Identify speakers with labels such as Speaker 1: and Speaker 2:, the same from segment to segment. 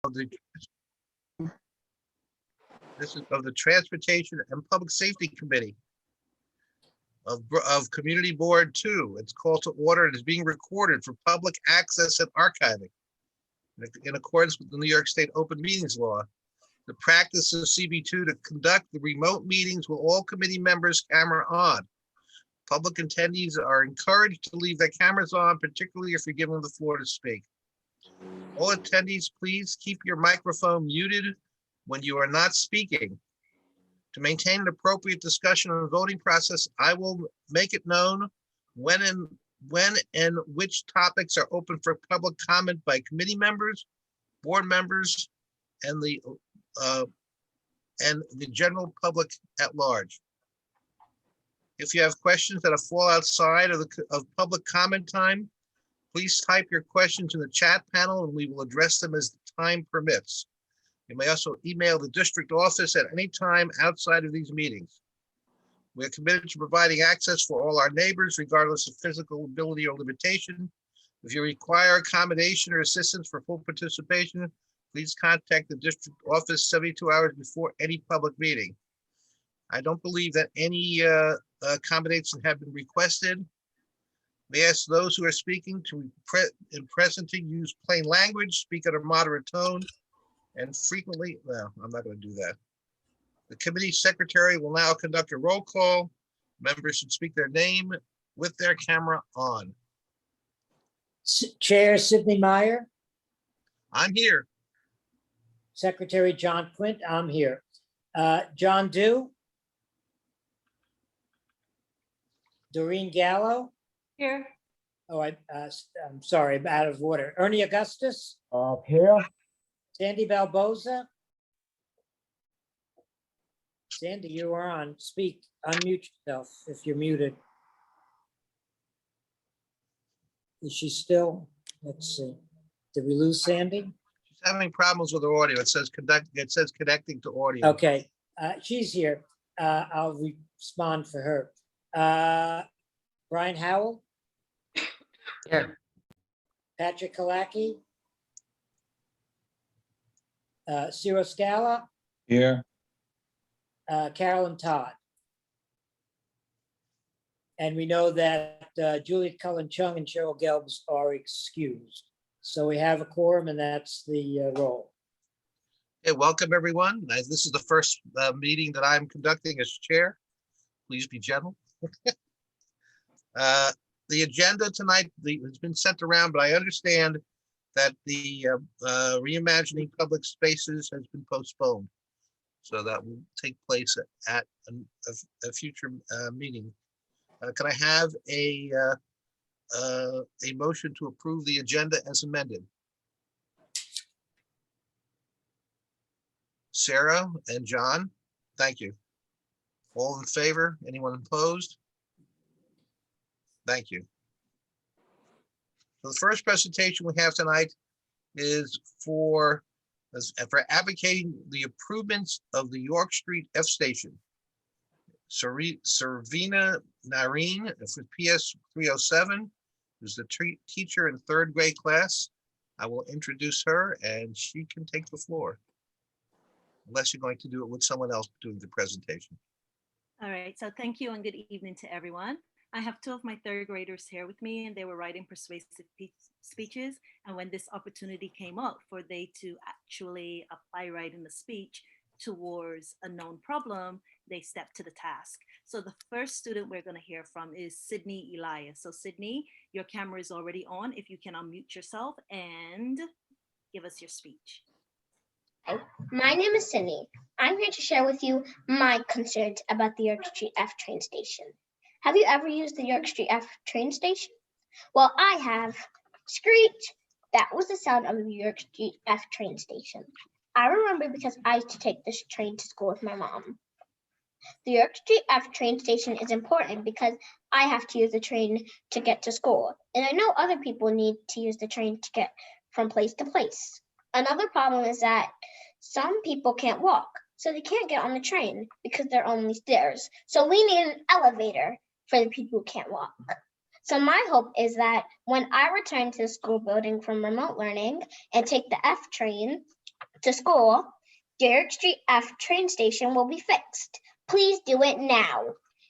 Speaker 1: of the Transportation and Public Safety Committee of Community Board 2. It's called to order and is being recorded for public access and archiving in accordance with the New York State Open Meetings Law. The practice of CB2 to conduct the remote meetings with all committee members camera on. Public attendees are encouraged to leave their cameras on, particularly if you're given the floor to speak. All attendees, please keep your microphone muted when you are not speaking. To maintain an appropriate discussion on the voting process, I will make it known when and which topics are open for public comment by committee members, board members, and the general public at large. If you have questions that fall outside of public comment time, please type your questions in the chat panel and we will address them as the time permits. You may also email the district office at any time outside of these meetings. We are committed to providing access for all our neighbors, regardless of physical ability or limitation. If you require accommodation or assistance for full participation, please contact the district office 72 hours before any public meeting. I don't believe that any accommodations have been requested. We ask those who are speaking to in presenting use plain language, speak at a moderate tone, and frequently, well, I'm not going to do that. The committee secretary will now conduct a roll call. Members should speak their name with their camera on.
Speaker 2: Chair Sidney Meyer.
Speaker 1: I'm here.
Speaker 2: Secretary John Quint, I'm here. John Dew. Doreen Gallo.
Speaker 3: Here.
Speaker 2: Oh, I'm sorry, I'm out of order. Ernie Augustus.
Speaker 4: Here.
Speaker 2: Sandy Balboza. Sandy, you are on. Speak. Unmute yourself if you're muted. Is she still? Let's see. Did we lose Sandy?
Speaker 1: She's having problems with her audio. It says connecting to audio.
Speaker 2: Okay, she's here. I'll respond for her. Brian Howell.
Speaker 4: Here.
Speaker 2: Patrick Kalaki. Ciro Scala.
Speaker 4: Here.
Speaker 2: Carolyn Todd. And we know that Juliet Cullen Chung and Cheryl Gelbs are excused. So we have a quorum and that's the roll.
Speaker 1: Hey, welcome everyone. This is the first meeting that I'm conducting as chair. Please be gentle. The agenda tonight has been sent around, but I understand that the reimagining public spaces has been postponed. So that will take place at a future meeting. Can I have a motion to approve the agenda as amended? Sarah and John, thank you. All in favor? Anyone opposed? Thank you. So the first presentation we have tonight is for advocating the improvements of the York Street F Station. Servina Nareen for PS 307, who's the teacher in third grade class. I will introduce her and she can take the floor. Unless you're going to do it with someone else doing the presentation.
Speaker 3: All right, so thank you and good evening to everyone. I have two of my third graders here with me and they were writing persuasive speeches. And when this opportunity came up for they to actually apply writing the speech towards a known problem, they stepped to the task. So the first student we're going to hear from is Sydney Elias. So Sydney, your camera is already on. If you can unmute yourself and give us your speech.
Speaker 5: Hi, my name is Sydney. I'm here to share with you my concerns about the York Street F train station. Have you ever used the York Street F train station? Well, I have. Screech! That was the sound of the York Street F train station. I remember because I used to take this train to school with my mom. The York Street F train station is important because I have to use the train to get to school. And I know other people need to use the train to get from place to place. Another problem is that some people can't walk, so they can't get on the train because there are only stairs. So we need an elevator for the people who can't walk. So my hope is that when I return to the school building from remote learning and take the F train, to school, the York Street F train station will be fixed. Please do it now.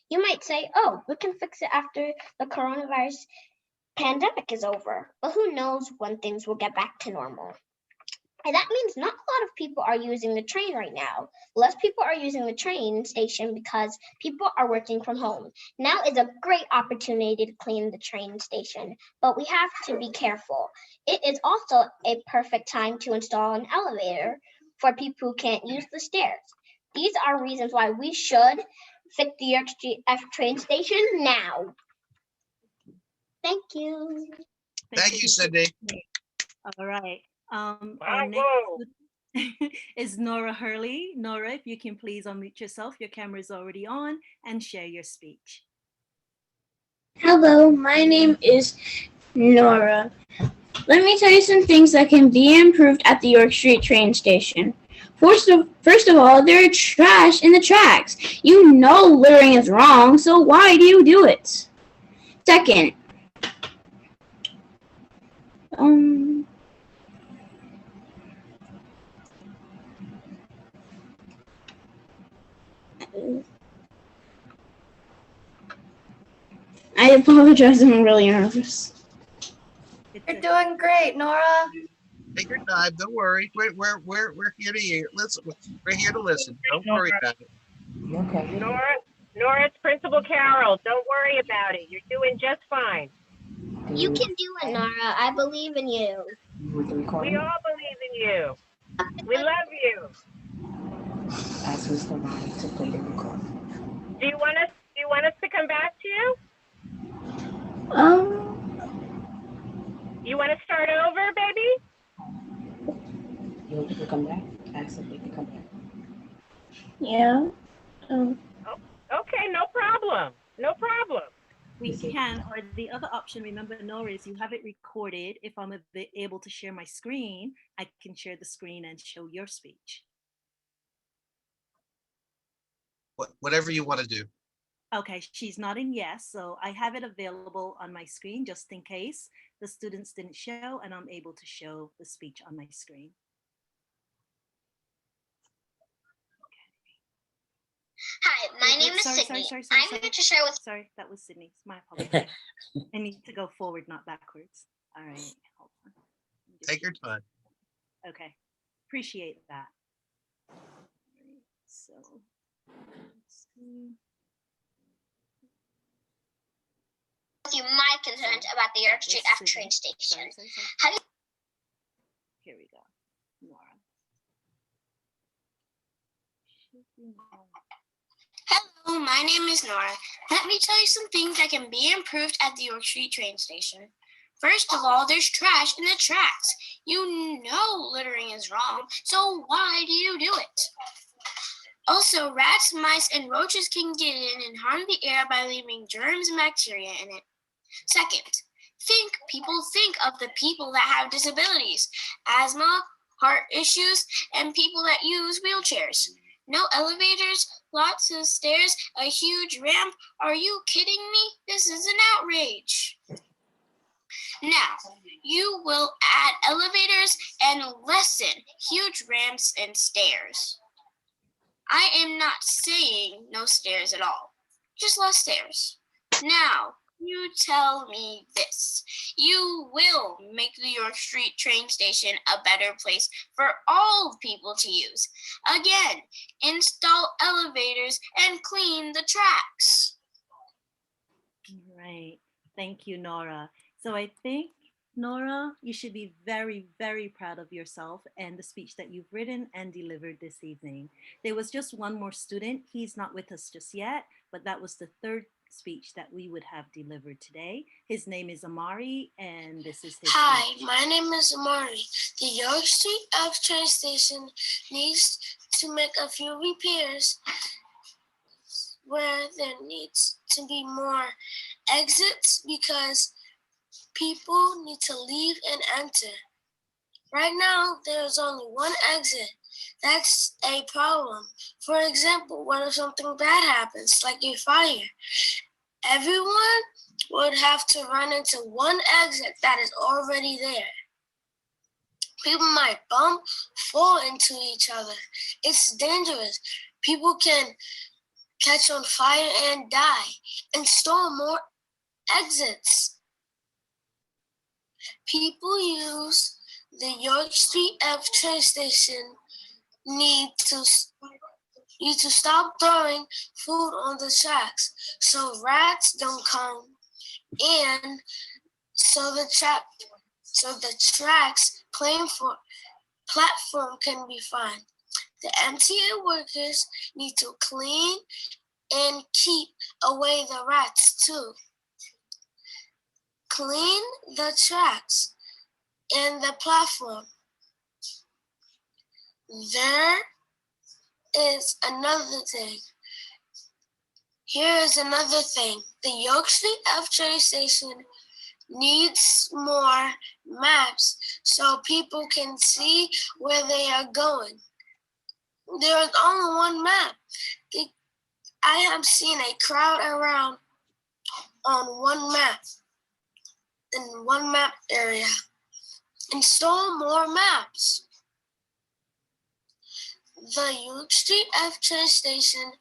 Speaker 5: You might say, oh, we can fix it after the coronavirus pandemic is over, but who knows when things will get back to normal. And that means not a lot of people are using the train right now. Less people are using the train station because people are working from home. Now is a great opportunity to clean the train station, but we have to be careful. It is also a perfect time to install an elevator for people who can't use the stairs. These are reasons why we should fix the York Street F train station now. Thank you.
Speaker 1: Thank you, Cindy.
Speaker 3: All right. Our
Speaker 6: Bravo.
Speaker 3: next is Nora Hurley. Nora, if you can please unmute yourself. Your camera is already on and share your speech.
Speaker 7: Hello, my name is Nora. Let me tell you some things that can be improved at the York Street train station. First of all, there is trash in the tracks. You know littering is wrong, so why do you do it? Second, I apologize, I'm really nervous.
Speaker 8: You're doing great, Nora.
Speaker 1: Take your time. Don't worry. We're here to hear. Listen. We're here to listen. Don't worry about it.
Speaker 4: Okay.
Speaker 6: Nora, it's Principal Carol. Don't worry about it. You're doing just fine.
Speaker 5: You can do it, Nora. I believe in you.
Speaker 4: With the
Speaker 6: We
Speaker 4: recording,
Speaker 6: all believe in you. We love you.
Speaker 4: ask Mr. Ronnie to play the recording.
Speaker 6: Do you want us to come back to you? You want to start over, baby?
Speaker 4: You'll come back? Ask if they can come back.
Speaker 7: Yeah.
Speaker 6: Okay, no problem. No problem.
Speaker 3: We can, or the other option, remember, Nora, is you have it recorded. If I'm able to share my screen, I can share the screen and show your speech.
Speaker 1: Whatever you want to do.
Speaker 3: Okay, she's nodding yes, so I have it available on my screen just in case the students didn't show, and I'm able to show the speech on my screen.
Speaker 5: Hi, my name is
Speaker 3: Sorry,
Speaker 5: Sydney.
Speaker 3: sorry,
Speaker 5: I'm here to share with
Speaker 3: Sorry, that was Sydney. My apologies. I need to go forward, not backwards. All right, hold on.
Speaker 1: Take your time.
Speaker 3: Okay, appreciate that. All right, so let's see.
Speaker 5: you my concerns about the York Street F train station. Have you
Speaker 3: Here we go. Nora.
Speaker 9: Hello, my name is Nora. Let me tell you some things that can be improved at the York Street train station. First of all, there's trash in the tracks. You know littering is wrong, so why do you do it? Also, rats, mice, and roaches can get in and harm the air by leaving germs and bacteria in it. Second, people think of the people that have disabilities, asthma, heart issues, and people that use wheelchairs. No elevators, lots of stairs, a huge ramp. Are you kidding me? This is an outrage. Now, you will add elevators and lessen huge ramps and stairs. I am not saying no stairs at all, just less stairs. Now, you tell me this. You will make the York Street train station a better place for all people to use. Again, install elevators and clean the tracks.
Speaker 3: Right. Thank you, Nora. So I think, Nora, you should be very, very proud of yourself and the speech that you've written and delivered this evening. There was just one more student. He's not with us just yet, but that was the third speech that we would have delivered today. His name is Amari, and this is his
Speaker 9: Hi,
Speaker 3: speech.
Speaker 9: my name is Amari. The York Street F train station needs to make a few repairs where there needs to be more exits because people need to leave and enter. Right now, there's only one exit. That's a problem. For example, what if something bad happens, like a fire? Everyone would have to run into one exit that is already there. People might bump, fall into each other. It's dangerous. People can catch on fire and die. Install more exits. People use the York Street F train station need to stop throwing food on the tracks so rats don't come and so the tracks platform can be fine. The MTA workers need to clean and keep away the rats too. Clean the tracks and the platform. There is another thing. Here is another thing. The York Street F train station needs more maps so people can see where they are going. There is only one map. I have seen a crowd around on one map, in one map area. Install more maps. The York Street F train station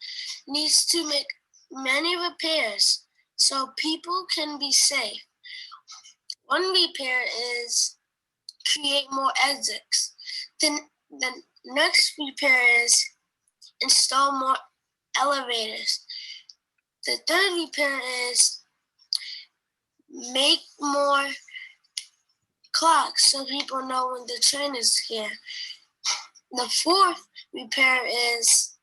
Speaker 9: needs to make many repairs so people can be safe. One repair is create more exits. The next repair is install more elevators. The third repair is make more clocks so people know when the train is here. The fourth repair is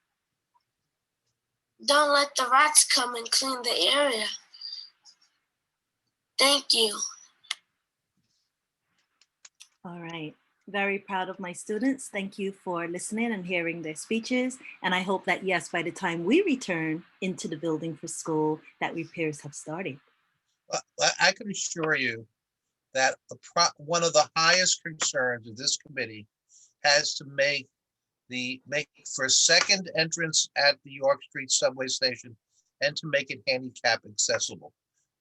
Speaker 9: don't let the rats come and clean the area. Thank you.
Speaker 3: All right. Very proud of my students. Thank you for listening and hearing their speeches. And I hope that, yes, by the time we return into the building for school, that repairs have started.
Speaker 1: I can assure you that one of the highest concerns of this committee has to make for a second entrance at the York Street subway station and to make it handicap accessible.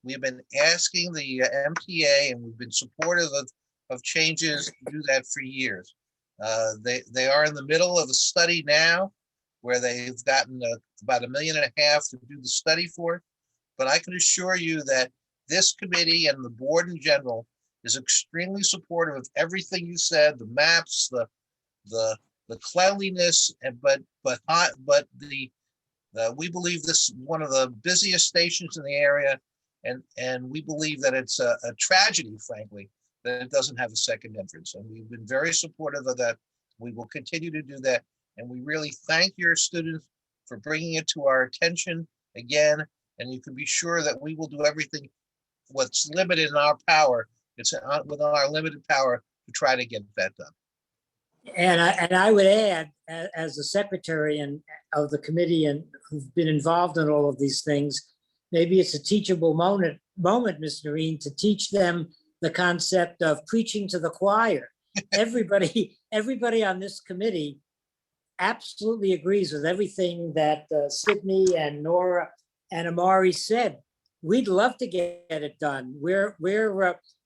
Speaker 1: We've been asking the MTA and we've been supportive of changes to do that for years. They are in the middle of a study now where they've gotten about $1.5 million to do the study for it. But I can assure you that this committee and the board in general is extremely supportive of everything you said, the maps, the cleanliness, but we believe this is one of the busiest stations in the area, and we believe that it's a tragedy, frankly, that it doesn't have a second entrance. And we've been very supportive of that. We will continue to do that. And we really thank your students for bringing it to our attention again. And you can be sure that we will do everything what's limited in our power. It's within our limited power to try to get that done.
Speaker 2: And I would add, as the secretary of the committee and who've been involved in all of these things, maybe it's a teachable moment, Ms. Noreen, to teach them the concept of preaching to the choir. Everybody on this committee absolutely agrees with everything that Sydney and Nora and Amari said. We'd love to get it done.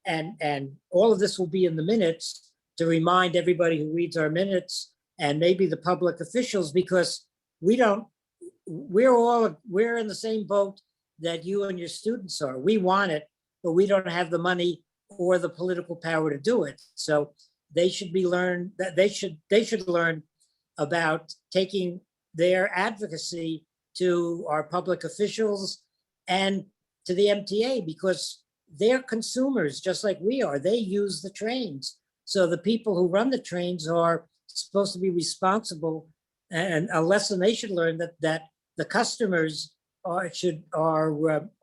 Speaker 2: And all of this will be in the minutes to remind everybody who reads our minutes and maybe the public officials, because we're in the same boat that you and your students are. We want it, but we don't have the money or the political power to do it. So they should learn about taking their advocacy to our public officials and to the MTA, because they're consumers just like we are. They use the trains. So the people who run the trains are supposed to be responsible, and a lesson they should learn that the customers are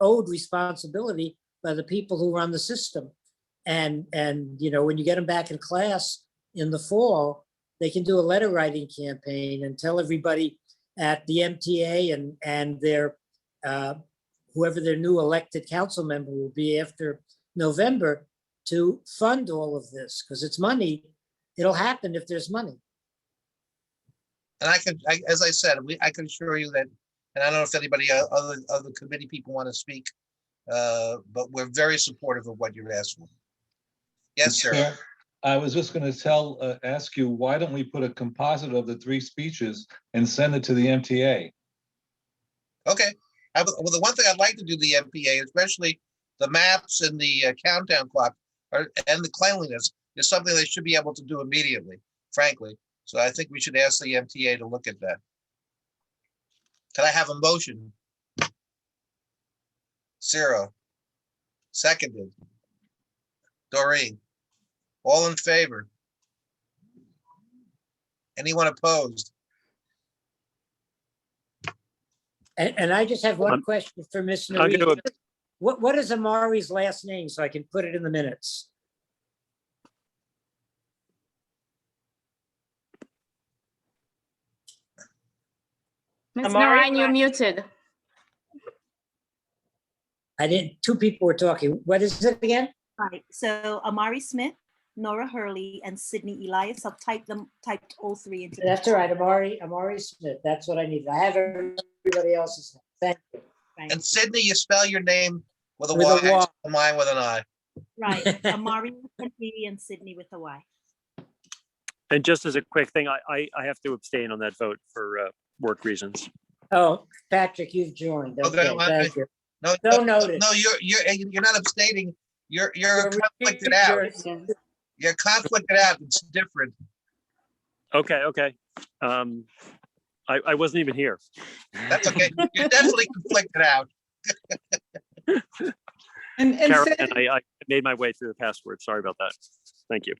Speaker 2: owed responsibility by the people who run the system. And you know, when you get them back in class in the fall, they can do a letter writing campaign and tell everybody at the MTA and their whoever their new elected council member will be after November to fund all of this, because it's money. It'll happen if there's money.
Speaker 1: And as I said, I can assure you that, and I don't know if anybody other committee people want to speak, but we're very supportive of what you're asking. Yes, sir.
Speaker 10: I was just going to ask you, why don't we put a composite of the 3 speeches and send it to the MTA?
Speaker 1: Okay. Well, the one thing I'd like to do the MPA, especially the maps and the countdown clock and the cleanliness, is something they should be able to do immediately, frankly. So I think we should ask the MTA to look at that. Can I have a motion? Zero. Seconded. Doreen. All in favor? Anyone opposed?
Speaker 2: And I just have one question for Ms.
Speaker 11: I'm
Speaker 2: Nareen.
Speaker 11: gonna-
Speaker 2: What is Amari's last name so I can put it in the minutes?
Speaker 8: Ms.
Speaker 6: Amari
Speaker 8: Narine, you're muted.
Speaker 2: I didn't, 2 people were talking. What is it again?
Speaker 3: Right, so Amari Smith, Nora Hurley, and Sydney Elias. I've typed all 3 into.
Speaker 2: That's all right, Amari Smith. That's what I need. I have everybody else's. Thank you.
Speaker 1: And Sydney, you spell your name with a
Speaker 2: With a
Speaker 1: Y,
Speaker 2: Y.
Speaker 1: mine with an I.
Speaker 3: Right, Amari with an E and Sydney with a Y.
Speaker 11: And just as a quick thing, I have to abstain on that vote for work reasons.
Speaker 2: Oh, Patrick, you've joined.
Speaker 1: Okay,
Speaker 2: Okay, thank you.
Speaker 1: No,
Speaker 2: So noted.
Speaker 1: no, you're not abstaining. You're conflicted out. You're conflicted out. It's different.
Speaker 11: Okay. I wasn't even here.
Speaker 1: That's okay. You're definitely conflicted out.
Speaker 12: And
Speaker 11: Karen,
Speaker 12: Sid,
Speaker 11: and I made my way through the password. Sorry about that. Thank you.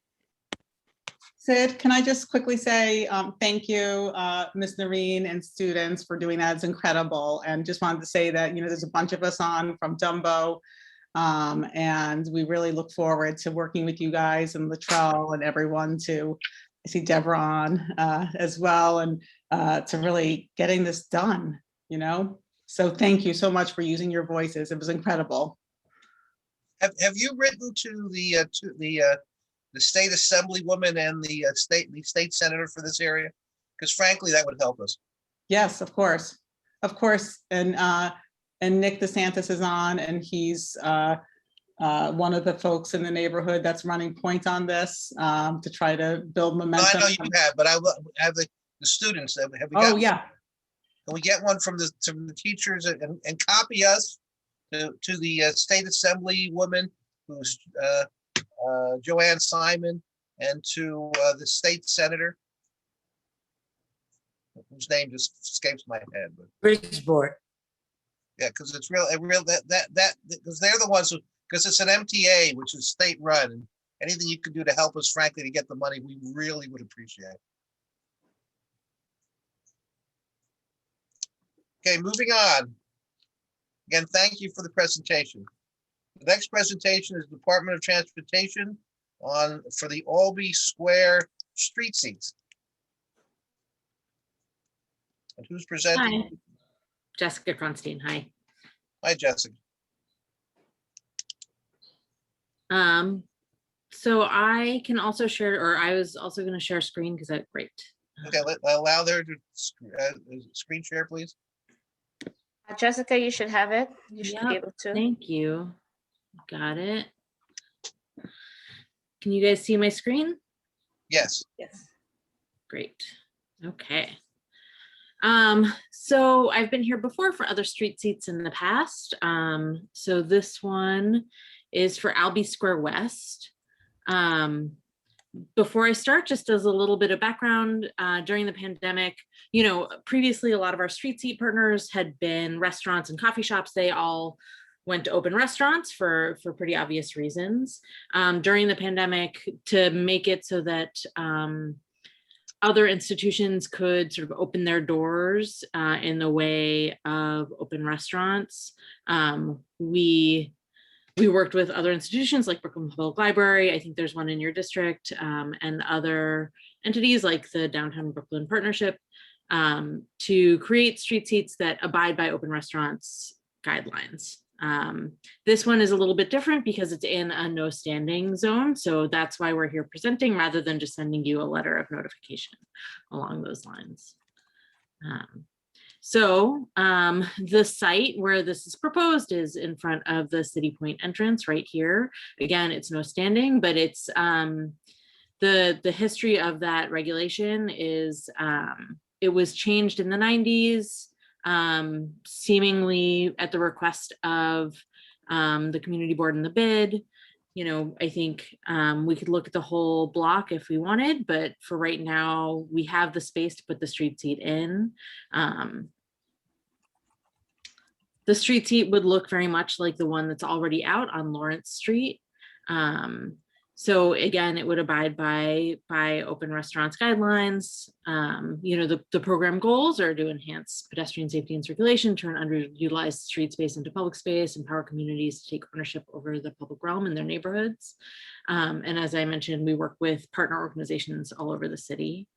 Speaker 12: Sid, can I just quickly say thank you, Ms. Nareen and students for doing that. It's incredible. And just wanted to say that, there's a bunch of us on from Dumbo. And we really look forward to working with you guys and Latrell and everyone to, I see Deborah on as well, and to really getting this done, So thank you so much for using your voices. It was incredible.
Speaker 1: Have you written to the state assemblywoman and the state senator for this area? Because frankly, that would help us.
Speaker 12: Yes, of course. And Nick DeSantis is on, and he's one of the folks in the neighborhood that's running point on this to try to build
Speaker 1: No,
Speaker 12: momentum.
Speaker 1: I know you have, but I will have the students. Have we got?
Speaker 12: Oh, yeah.
Speaker 1: Can we get one from the teachers and copy us to the state assemblywoman, who's Joanne Simon, and to the state senator, whose name just escapes my head. But
Speaker 2: Bridgeport.
Speaker 1: yeah, because it's real that because they're the ones who, because it's an MTA, which is state run, and anything you can do to help us, frankly, to get the money, we really would appreciate. Okay, moving on. Again, thank you for the presentation. The next presentation is Department of Transportation for the Albee Square street seats. And who's presenting?
Speaker 13: Hi. Jessica Kronstein, hi.
Speaker 1: Hi, Jessica.
Speaker 13: So I can also share, or I was also going to share screen because that's great.
Speaker 1: Okay, allow there to screen share, please.
Speaker 8: Jessica, you should have it. You should be
Speaker 13: Yep,
Speaker 8: able to.
Speaker 13: Thank you. Got it. Can you guys see my screen?
Speaker 1: Yes.
Speaker 8: Yes.
Speaker 13: Great. Okay. So I've been here before for other street seats in the past. So this one is for Albee Square West. Before I start, just as a little bit of background, during the pandemic, previously a lot of our street seat partners had been restaurants and coffee shops. They all went to open restaurants for pretty obvious reasons. During the pandemic, to make it so that other institutions could sort of open their doors in the way of open restaurants, we worked with other institutions like Brooklyn Public Library. I think there's one in your district, and other entities like the Downtown Brooklyn Partnership, to create street seats that abide by open restaurants guidelines. This one is a little bit different because it's in a no standing zone. So that's why we're here presenting rather than just sending you a letter of notification along those lines. The site where this is proposed is in front of the City Point entrance right here. Again, it's no standing, but it's the history of that regulation is it was changed in the 90s, seemingly at the request of the community board in the bid. You know, I think we could look at the whole block if we wanted, but for right now, we have the space to put the street seat in. The street seat would look very much like the one that's already out on Lawrence Street. So again, it would abide by open restaurants guidelines. You know, the program goals are to enhance pedestrian safety and circulation, turn underutilized street space into public space, empower communities to take ownership over the public realm in their neighborhoods. And as I mentioned, we work with partner organizations all over the city.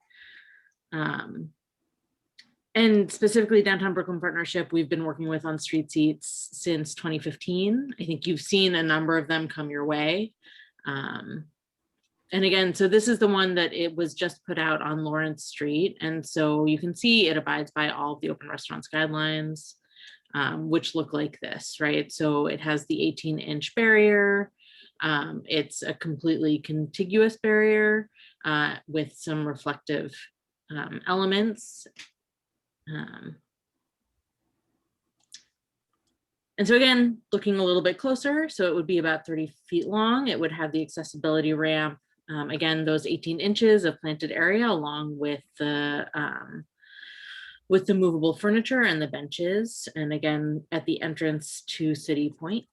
Speaker 13: And specifically Downtown Brooklyn Partnership, we've been working with on street seats since 2015. I think you've seen a number of them come your way. And again, so this is the one that it was just put out on Lawrence Street. And so you can see it abides by all of the open restaurants guidelines, which look like this, right? So it has the 18-inch barrier. It's a completely contiguous barrier with some reflective elements. And so again, looking a little bit closer, so it would be about 30 feet long. It would have the accessibility ramp. Again, those 18 inches of planted area along with the movable furniture and the benches. And again, at the entrance to City Point.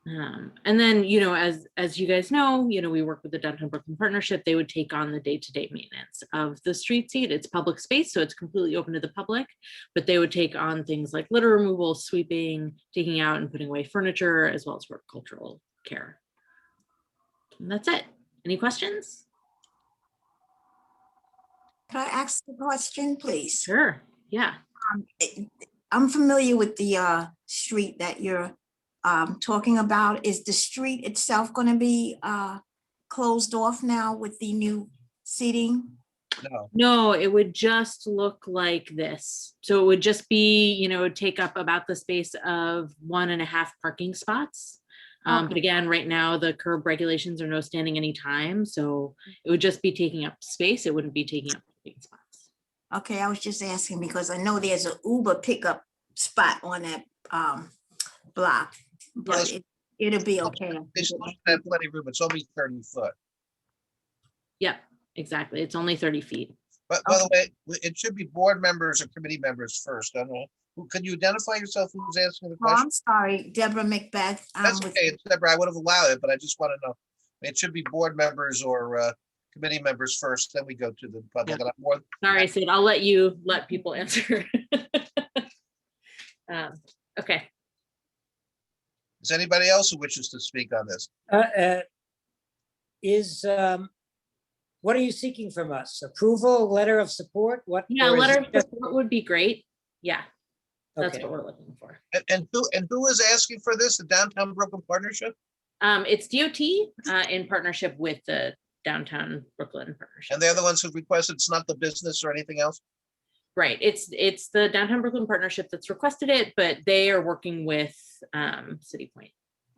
Speaker 13: And then, you know, as you guys know, we work with the Downtown Brooklyn Partnership. They would take on the day-to-day maintenance of the street seat. It's public space, so it's completely open to the public, but they would take on things like litter removal, sweeping, taking out and putting away furniture, as well as horticultural care. And that's it. Any questions?
Speaker 14: Can I ask a question, please?
Speaker 13: Sure, yeah.
Speaker 14: I'm familiar with the street that you're talking about. Is the street itself going to be closed off now with the new seating?
Speaker 13: No, it would just look like this. So it would just be, take up about the space of 1.5 parking spots. But again, right now the curb regulations are no standing any time. So it would just be taking up space. It wouldn't be taking up parking spots.
Speaker 14: Okay, I was just asking because I know there's an Uber pickup spot on that block. But it'll be okay.
Speaker 1: They still have plenty of room. It's only 30 foot.
Speaker 13: Yep, exactly. It's only 30 feet.
Speaker 1: But by the way, it should be board members or committee members first. I don't know. Can you identify yourself? Who's asking the question?
Speaker 14: I'm sorry, Deborah Macbeth.
Speaker 1: That's okay. It's Deborah. I would have allowed it, but I just want to know. It should be board members or committee members first. Then we go to the public.
Speaker 13: Yep. Sorry, Sid. I'll let people answer. Okay.
Speaker 1: Is anybody else who wishes to speak on this?
Speaker 2: What are you seeking from us? Approval, letter of support? What?
Speaker 13: Yeah, letter of support would be great. Yeah, that's
Speaker 2: Okay.
Speaker 13: what we're looking for.
Speaker 1: And who is asking for this? The Downtown Brooklyn Partnership?
Speaker 13: It's DOT in partnership with the Downtown Brooklyn Partnership.
Speaker 1: And they're the ones who requested. It's not the business or anything else?
Speaker 13: Right. It's the Downtown Brooklyn Partnership that's requested it, but they are working with City Point.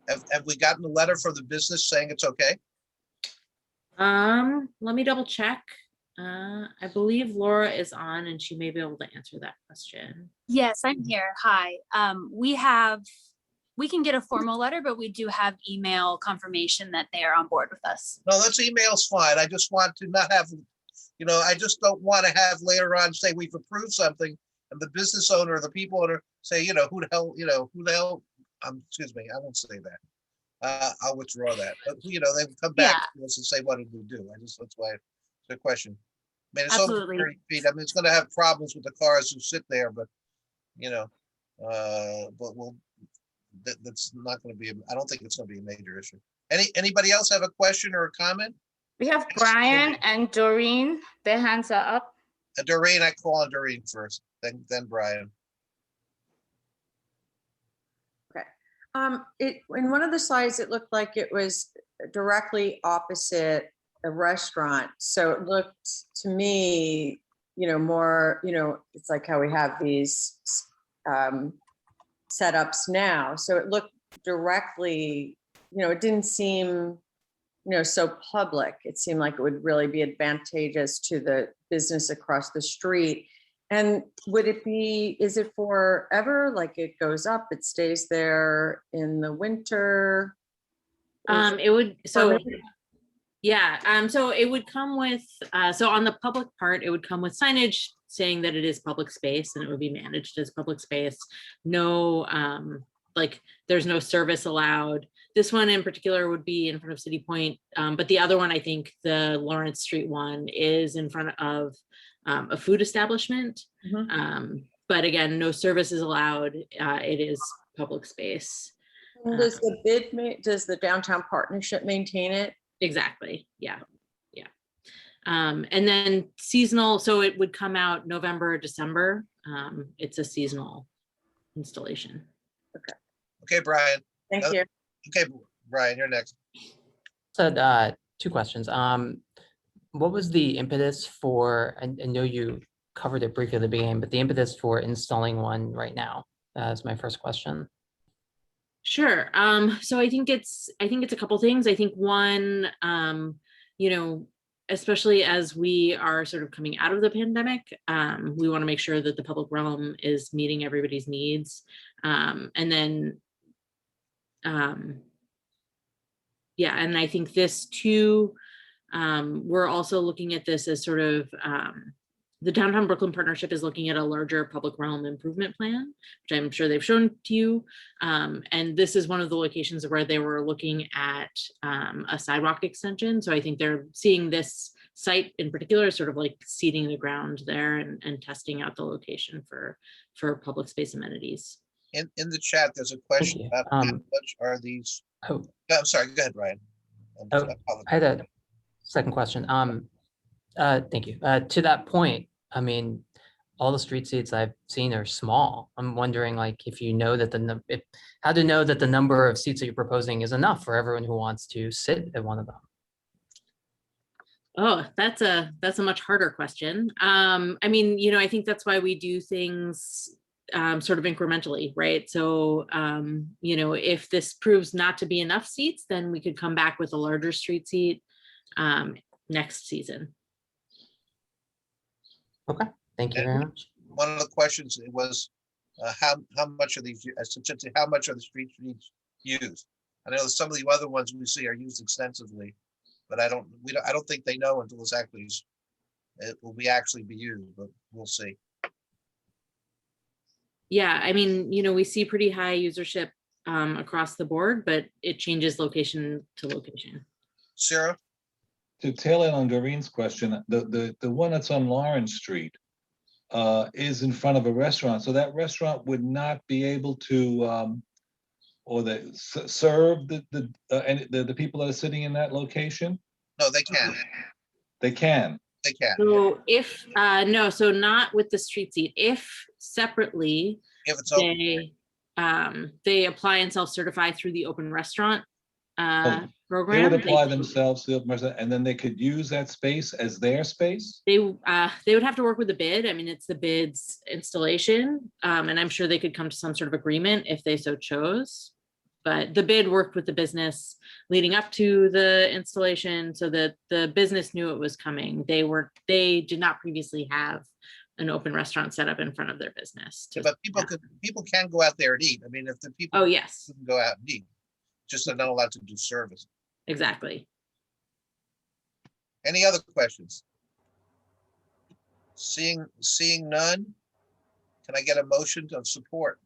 Speaker 1: Have we gotten a letter from the business saying it's okay?
Speaker 13: Let me double check. I believe Laura is on and she may be able to answer that question.
Speaker 15: Yes, I'm here. Hi. We can get a formal letter, but we do have email confirmation that they are on board with us.
Speaker 1: No, that's email's fine. I just want to not have, I just don't want to have later on say we've approved something and the business owner or the people owner say, who the hell, excuse me, I won't say that. I'll withdraw that. But, they come back to us and say, what did we do? That's why it's a question. I mean, it's
Speaker 15: Absolutely.
Speaker 1: over 30 feet. I mean, it's going to have problems with the cars who sit there, but, but that's not going to be, I don't think it's going to be a major issue. Anybody else have a question or a comment?
Speaker 8: We have Brian and Doreen. Their hands are up.
Speaker 1: Doreen, I call on Doreen first, then Brian.
Speaker 16: In one of the slides, it looked like it was directly opposite a restaurant. So it looked to me, more, it's like how we have these setups now. So it looked directly, it didn't seem so public. It seemed like it would really be advantageous to the business across the street. And is it forever? Like it goes up, it stays there in the winter?
Speaker 13: It would, so,
Speaker 16: permanent?
Speaker 13: yeah, so it would come with, so on the public part, it would come with signage saying that it is public space and it would be managed as public space. No, like there's no service allowed. This one in particular would be in front of City Point, but the other one, I think the Lawrence Street one is in front of a food establishment. But again, no service is allowed. It is public space.
Speaker 16: And does the downtown partnership maintain it?
Speaker 13: Exactly, yeah. And then seasonal, so it would come out November, December. It's a seasonal installation.
Speaker 1: Okay, Brian.
Speaker 16: Thank you.
Speaker 1: Okay, Brian, you're next.
Speaker 17: So two questions. What was the impetus for, I know you covered it briefly at the beginning, but the impetus for installing one right now? Is my first question.
Speaker 13: Sure. So I think it's a couple things. I think one, especially as we are sort of coming out of the pandemic, we want to make sure that the public realm is meeting everybody's needs. And then, and I think this too, we're also looking at this as sort of, the Downtown Brooklyn Partnership is looking at a larger public realm improvement plan, which I'm sure they've shown to you. And this is one of the locations where they were looking at a sidewalk extension. So I think they're seeing this site in particular, sort of like seeding the ground there and testing out the location for public space amenities.
Speaker 1: In the chat, there's a question about how much are these?
Speaker 17: Oh,
Speaker 1: I'm sorry, go ahead, Ryan.
Speaker 17: I had a second question. Thank you. To that point, I mean, all the street seats I've seen are small. I'm wondering, like, if you know that how to know that the number of seats that you're proposing is enough for everyone who wants to sit at one of them.
Speaker 13: Oh, that's a much harder question. I mean, I think that's why we do things sort of incrementally, right? So, if this proves not to be enough seats, then we could come back with a larger street seat next season.
Speaker 17: Okay, thank you very much.
Speaker 1: One of the questions was how much are these? How much are the street seats used? I know some of the other ones we see are used extensively, but I don't think they know until it will actually be used. But we'll see.
Speaker 13: Yeah, I mean, we see pretty high usership across the board, but it changes location to location.
Speaker 1: Sarah?
Speaker 10: To tail end on Doreen's question, the one that's on Lawrence Street is in front of a restaurant. So that would not be able to serve the people that are sitting in that location?
Speaker 1: No, they can.
Speaker 10: They can.
Speaker 1: They can.
Speaker 13: So if so not with the street seat. If separately,
Speaker 1: if it's open,
Speaker 13: they apply and self-certify through the open restaurant program.
Speaker 10: They would apply themselves to the open restaurant, and then they could use that space as their space.
Speaker 13: They would have to work with the bid. I mean, it's the bid's installation, and I'm sure they could come to some sort of agreement if they so chose. But the bid worked with the business leading up to the installation, so that the business knew it was coming. They did not previously have an open restaurant set up in front of their business.
Speaker 1: But people can go out there and eat. I mean, if the people
Speaker 13: can
Speaker 1: go out and eat, just they're not allowed to do service.
Speaker 13: Exactly.
Speaker 1: Any other questions? Seeing none, can I get a motion of support?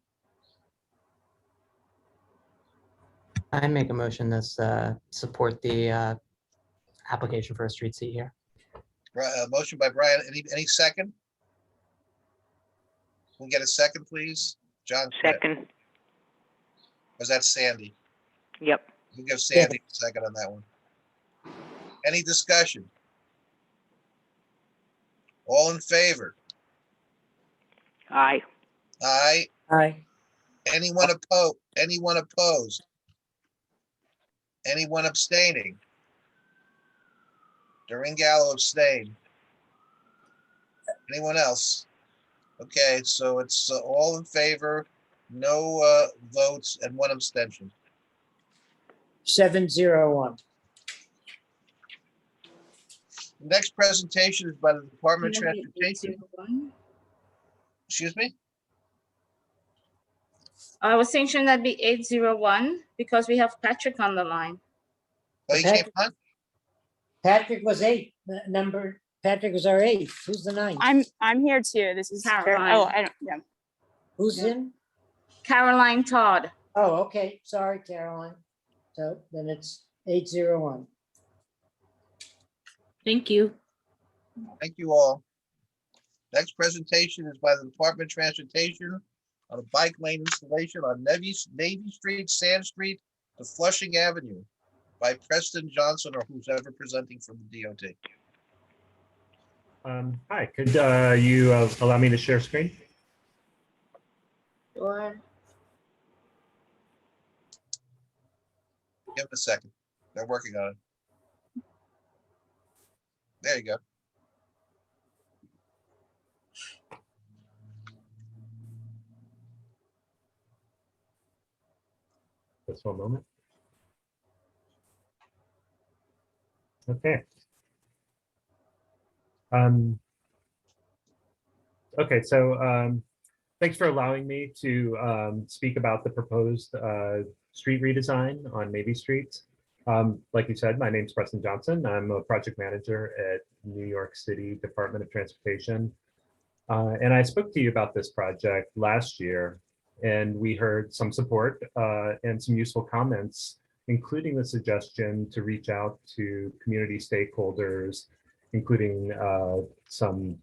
Speaker 17: I make a motion to support the application for a street seat here.
Speaker 1: Motion by Brian. Any second? Can we get a second, please? John.
Speaker 6: Second.
Speaker 1: Was that Sandy?
Speaker 6: Yep.
Speaker 1: We'll give Sandy a second on that one. Any discussion? All in favor?
Speaker 6: Aye.
Speaker 1: Aye.
Speaker 2: Aye.
Speaker 1: Anyone opposed? Anyone opposed? Anyone abstaining? Doreen Gallo abstained. Anyone else? Okay, so it's all in favor, no votes, and one abstention.
Speaker 2: 701.
Speaker 1: Next presentation is by the Department of
Speaker 8: Can that be
Speaker 1: Transportation.
Speaker 8: 801?
Speaker 1: Excuse me?
Speaker 8: I was saying, shouldn't that be 801? Because we have Patrick on the line.
Speaker 1: Oh, you came on?
Speaker 2: Patrick was Patrick was our 8. Who's the 9th?
Speaker 18: I'm here too. This is
Speaker 8: Caroline.
Speaker 18: Oh, I don't. Yeah.
Speaker 2: Who's in?
Speaker 8: Caroline Todd.
Speaker 2: Oh, okay. Sorry, Caroline. So then it's 801.
Speaker 13: Thank you.
Speaker 1: Thank you all. Next presentation is by the Department of Transportation on a bike lane installation on Navy Street, Sand Street to Flushing Avenue by Preston Johnson or who's ever presenting from the DOT.
Speaker 19: Hi, could you allow me to share screen?
Speaker 8: Sure.
Speaker 1: Give it a second. They're working on it. There you go.
Speaker 19: Just one moment. Okay. Okay, so thanks for allowing me to speak about the proposed street redesign on Navy Street. Like you said, my name's Preston Johnson. I'm a project manager at New York City Department of Transportation. And I spoke to you about this project last year, and we heard some support and some useful comments, including the suggestion to reach out to community stakeholders, including some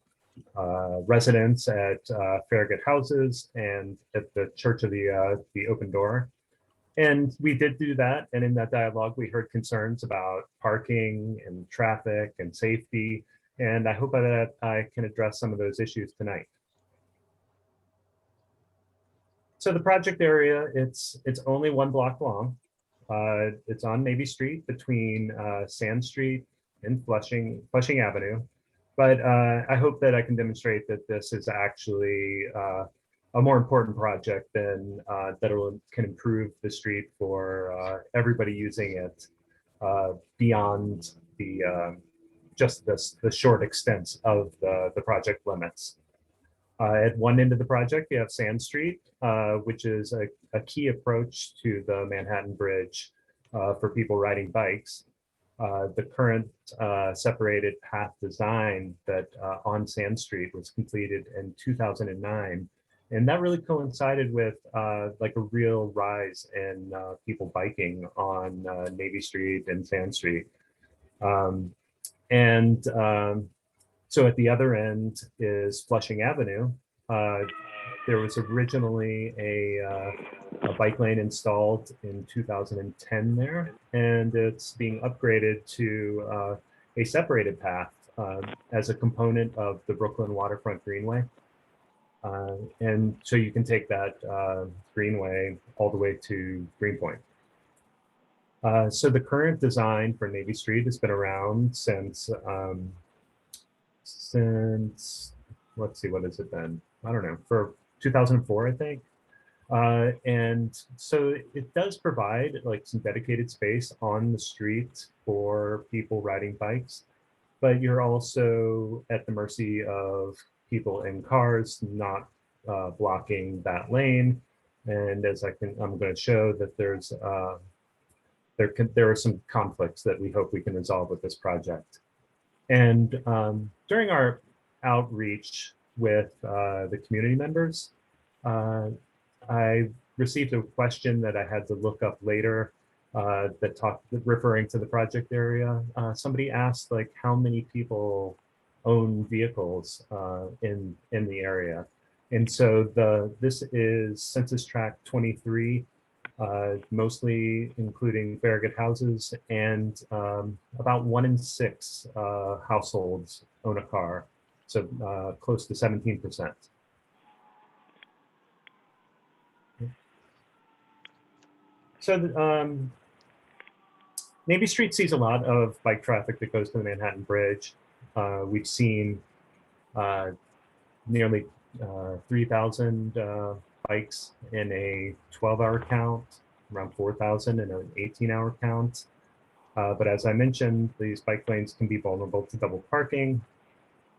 Speaker 19: residents at Farragut Houses and at the Church of the Open Door. And we did do that. And in that dialogue, we heard concerns about parking and traffic and safety. And I hope that I can address some of those issues tonight. So the project area, it's only 1 block long. It's on Navy Street between Sand Street and Flushing Avenue. But I hope that I can demonstrate that this is actually a more important project than that can improve the street for everybody using it beyond just the short extents of the project limits. At one end of the project, you have Sand Street, which is a key approach to the Manhattan Bridge for people riding bikes. The current separated path design that on Sand Street was completed in 2009. And that really coincided with like a real rise in people biking on Navy Street and Sand Street. So at the other end is Flushing Avenue. There was originally a bike lane installed in 2010 there, and it's being upgraded to a separated path as a component of the Brooklyn Waterfront Greenway. And so you can take that greenway all the way to Greenpoint. So the current design for Navy Street has been around since let's see, what has it been? I don't know, for 2004, I think. And so it does provide like some dedicated space on the street for people riding bikes, but you're also at the mercy of people in cars not blocking that lane. And as I'm going to show that there are some conflicts that we hope we can resolve with this project. And during our outreach with the community members, I received a question that I had to look up later referring to the project area. Somebody asked like how many people own vehicles in the area. And so this is Census Tract 23, mostly including Farragut Houses, and about 1 in 6 households own a car, so close to 17%. So Navy Street sees a lot of bike traffic that goes to the Manhattan Bridge. We've seen nearly 3,000 bikes in a 12-hour count, around 4,000 in an 18-hour count. But as I mentioned, these bike lanes can be vulnerable to double parking.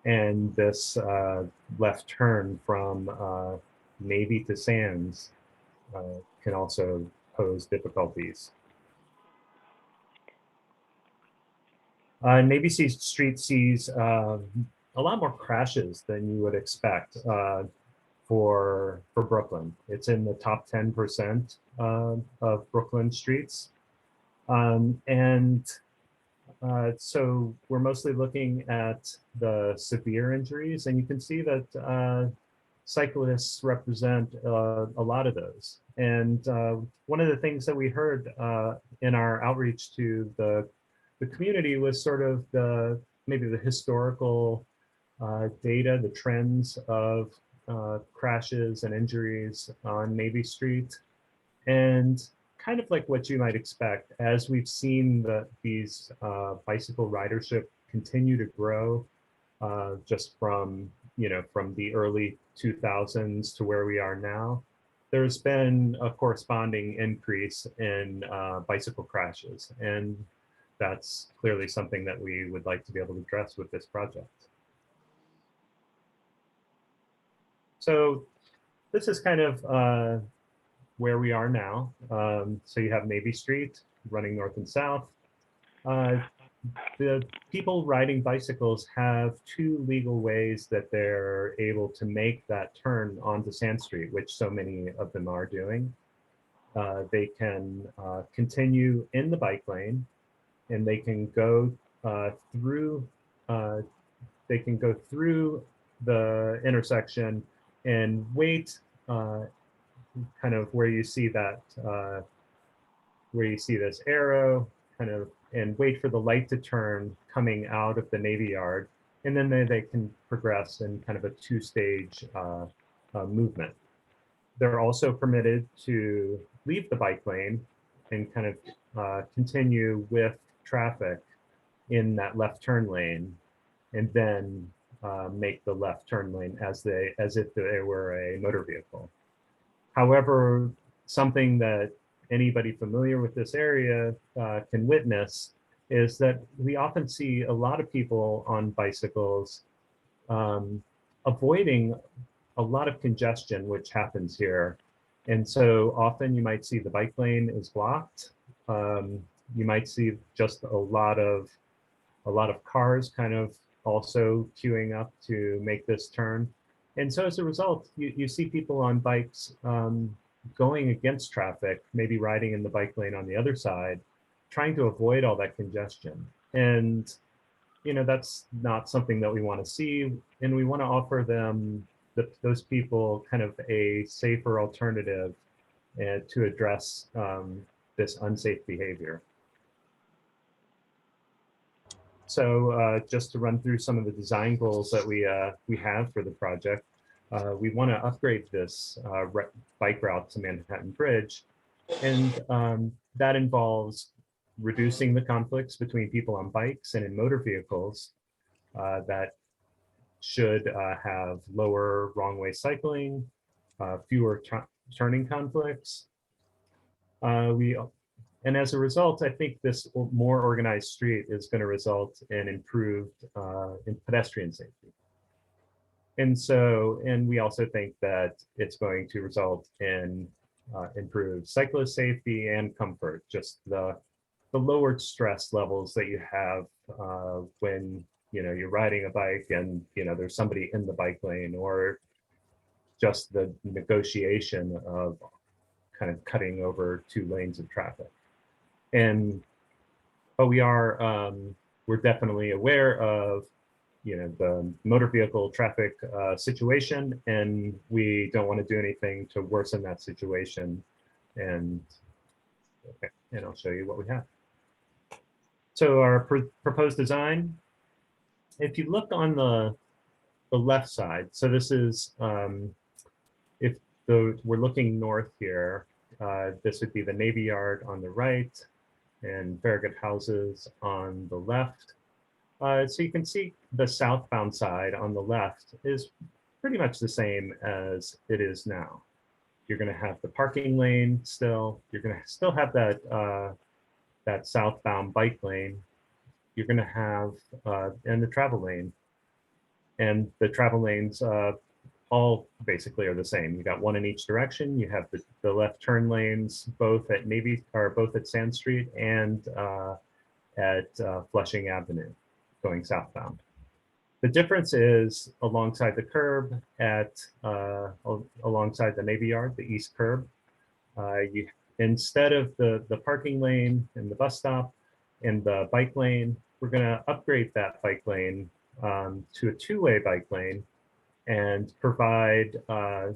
Speaker 19: And this left turn from Navy to Sands can also pose difficulties. Navy Street sees a lot more crashes than you would expect for Brooklyn. It's in the top 10% of Brooklyn streets. So we're mostly looking at the severe injuries, and you can see that cyclists represent a lot of those. And one of the things that we heard in our outreach to the community was sort of maybe the historical data, the trends of crashes and injuries on Navy Street. And kind of like what you might expect, as we've seen these bicycle ridership continue to grow just from the early 2000s to where we are now, there's been a corresponding increase in bicycle crashes. And that's clearly something that we would like to be able to address with this project. So this is kind of where we are now. So you have Navy Street running north and south. The people riding bicycles have two legal ways that they're able to make that turn onto Sand Street, which so many of them are doing. They can continue in the bike lane, and they can go through the intersection and wait kind of where you see that, where you see this arrow, kind of, and wait for the light to turn coming out of the Navy Yard. And then they can progress in kind of a two-stage movement. They're also permitted to leave the bike lane and kind of continue with traffic in that left turn lane, and then make the left turn lane as if they were a motor vehicle. However, something that anybody familiar with this area can witness is that we often see a lot of people on bicycles avoiding a lot of congestion, which happens here. And so often you might see the bike lane is blocked. You might see just a lot of cars kind of also queuing up to make this turn. And so as a result, you see people on bikes going against traffic, maybe riding in the bike lane on the other side, trying to avoid all that congestion. And that's not something that we want to see. And we want to offer them, those people, kind of a safer alternative to address this unsafe behavior. So just to run through some of the design goals that we have for the project, we want to upgrade this bike route to Manhattan Bridge. And that involves reducing the conflicts between people on bikes and in motor vehicles. That should have lower wrong-way cycling, fewer turning conflicts. And as a result, I think this more organized street is going to result in improved in pedestrian safety. And we also think that it's going to result in improved cyclist safety and comfort, just the lowered stress levels that you have when you're riding a bike and there's somebody in the bike lane, or just the negotiation of kind of cutting over two lanes of traffic. But we're definitely aware of the motor vehicle traffic situation, and we don't want to do anything to worsen that situation. And I'll show you what we have. So our proposed design, if you look on the left side, so this is, we're looking north here, this would be the Navy Yard on the right and Farragut houses on the left. So you can see the southbound side on the left is pretty much the same as it is now. You're going to have the parking lane still. You're going to still have that that southbound bike lane, you're going to have, and the travel lane. And the travel lanes all basically are the same. You got one in each direction. You have the left turn lanes, both at both at Sand Street and at Flushing Avenue, going southbound. The difference is alongside the curb alongside the Navy Yard, the east curb, instead of the parking lane and the bus stop and the bike lane, we're going to upgrade that bike lane to a two-way bike lane and provide a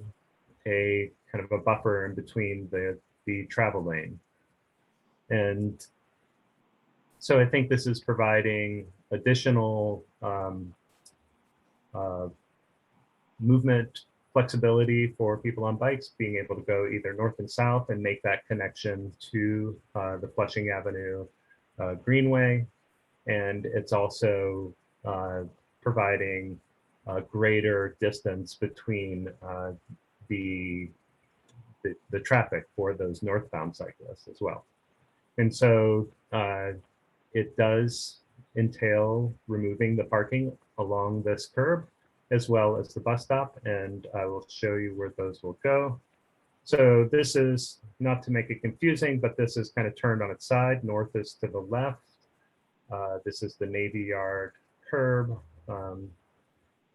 Speaker 19: kind of a buffer in between the travel lane. And so I think this is providing additional movement flexibility for people on bikes, being able to go either north and south and make that connection to the Flushing Avenue Greenway. And it's also providing a greater distance between the traffic for those northbound cyclists as well. And so it does entail removing the parking along this curb as well as the bus stop, and I will show you where those will go. So this is, not to make it confusing, but this is kind of turned on its side. North is to the left. This is the Navy Yard curb.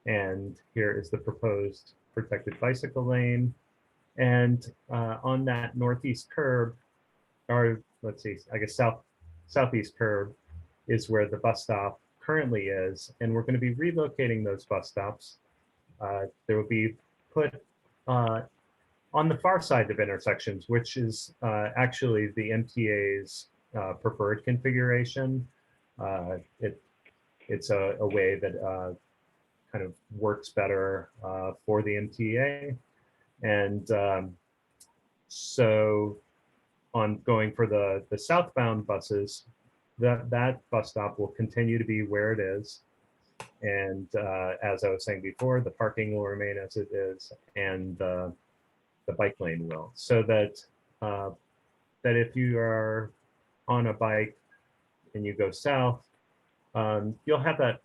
Speaker 19: And here is the proposed protected bicycle lane. And on that northeast curb, or let's see, I guess southeast curb is where the bus stop currently is. And we're going to be relocating those bus stops. There will be put on the far side of intersections, which is actually the MTA's preferred configuration. It's a way that kind of works better for the MTA. And so on going for the southbound buses, that bus stop will continue to be where it is. And as I was saying before, the parking will remain as it is, and the bike lane will. So that that if you are on a bike and you go south, you'll have that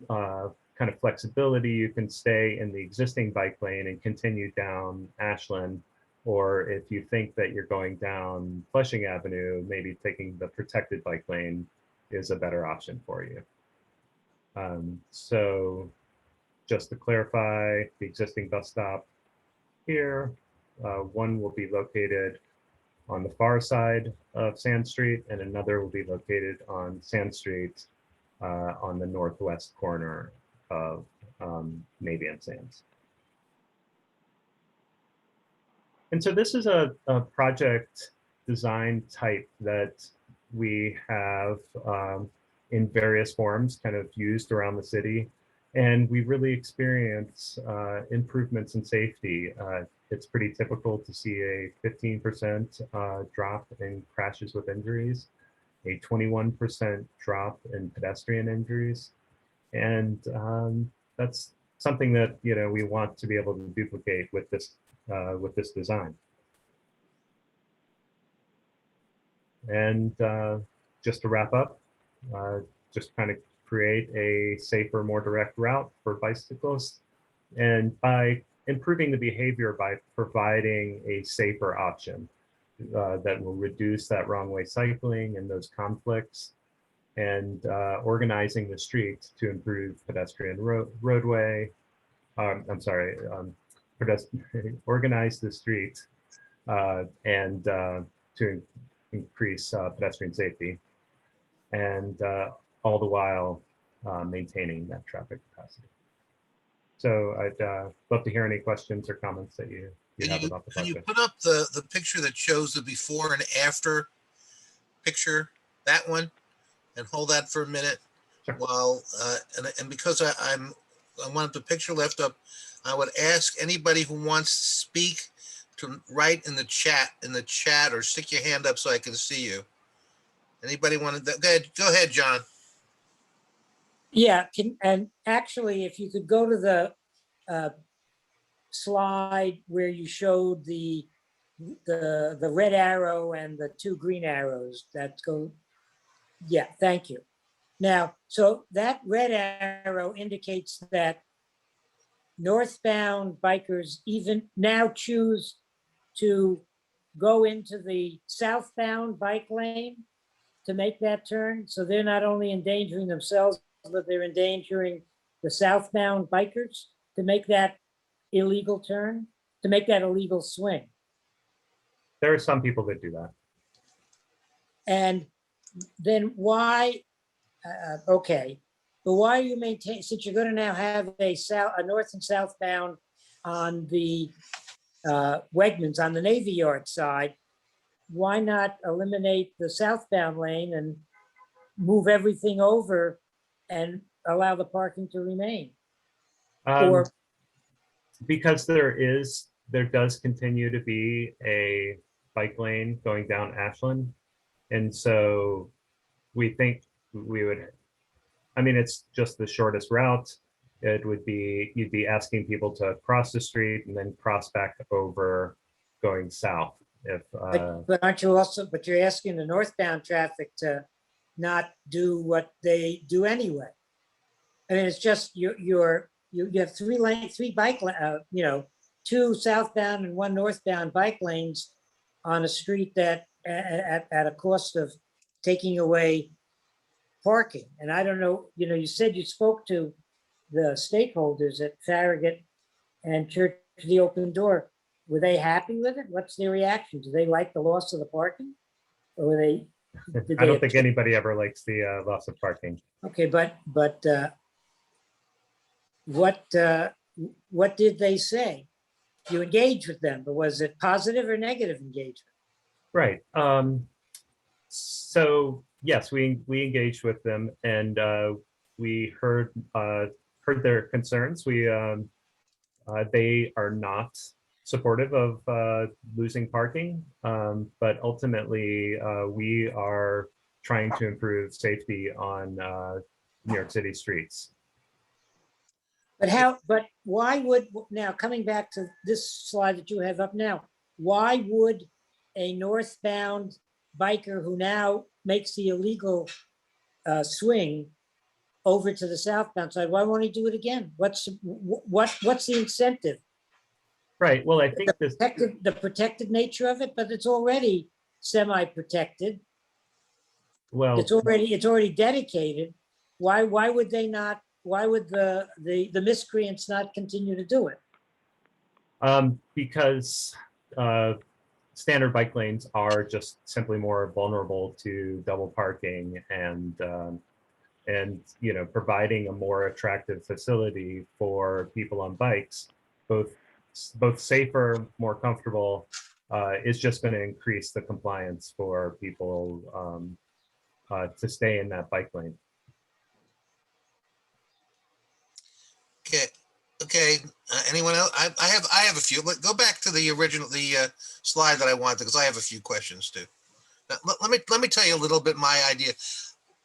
Speaker 19: kind of flexibility. You can stay in the existing bike lane and continue down Ashland, or if you think that you're going down Flushing Avenue, maybe taking the protected bike lane is a better option for you. So just to clarify, the existing bus stop here, one will be located on the far side of Sand Street, and another will be located on Sand Street on the northwest corner of Navy and Sands. And so this is a project design type that we have in various forms kind of used around the city. And we really experience improvements in safety. It's pretty typical to see a 15% drop in crashes with injuries, a 21% drop in pedestrian injuries. And that's something that we want to be able to duplicate with this design. And just to wrap up, just kind of create a safer, more direct route for bicyclists. And by improving the behavior by providing a safer option that will reduce that wrong way cycling and those conflicts, and organizing the streets to improve pedestrian roadway. I'm sorry, organize the streets and to increase pedestrian safety, and all the while maintaining that traffic capacity. So I'd love to hear any questions or comments that you have about the
Speaker 1: project. Can you put up the picture that shows the before and after picture, that one, and hold that for a minute?
Speaker 19: Sure.
Speaker 1: While and because I want the picture left up, I would ask anybody who wants to speak to write in the chat or stick your hand up so I can see you. Anybody want to go ahead, John?
Speaker 2: Yeah, and actually, if you could go to the slide where you showed the red arrow and the two green arrows that go Yeah, thank you. Now, so that red arrow indicates that northbound bikers even now choose to go into the southbound bike lane to make that turn. So they're not only endangering themselves, but they're endangering the southbound bikers to make that illegal turn, to make that illegal swing.
Speaker 19: There are some people that do that.
Speaker 2: And then why, okay, but why are you maintain, since you're gonna now have a north and southbound on the Wegmans, on the Navy Yard side, why not eliminate the southbound lane and move everything over and allow the parking to remain? Or
Speaker 19: Because there does continue to be a bike lane going down Ashland. And so we think we would, I mean, it's just the shortest route. It would be, you'd be asking people to cross the street and then cross back over going south. If
Speaker 2: but aren't you also, but you're asking the northbound traffic to not do what they do anyway. I mean, it's just you have three bike, two southbound and one northbound bike lanes on a street that at a cost of taking away parking. And I don't know, you said you spoke to the stakeholders at Farragut and Church of the Open Door. Were they happy with it? What's their reaction? Do they like the loss of the parking? Or were they?
Speaker 19: I don't think anybody ever likes the loss of parking.
Speaker 2: Okay, but what did they say? You engaged with them, but was it positive or negative engagement?
Speaker 19: Right. So yes, we engaged with them, and we heard their concerns. They are not supportive of losing parking, but ultimately we are trying to improve safety on New York City streets.
Speaker 2: But why would, now coming back to this slide that you have up now, why would a northbound biker who now makes the illegal swing over to the southbound side, why won't he do it again? What's the incentive?
Speaker 19: Right. Well, I think
Speaker 2: the protected nature of it, but it's already semi-protected.
Speaker 19: Well,
Speaker 2: it's already dedicated. Why would they not? Why would the miscreants not continue to do it?
Speaker 19: Because standard bike lanes are just simply more vulnerable to double parking, and providing a more attractive facility for people on bikes, both safer, more comfortable, is just going to increase the compliance for people to stay in that bike lane.
Speaker 1: Okay. Anyone else? I have a few. Go back to the original slide that I wanted, because I have a few questions too. Now, let me tell you a little bit my idea.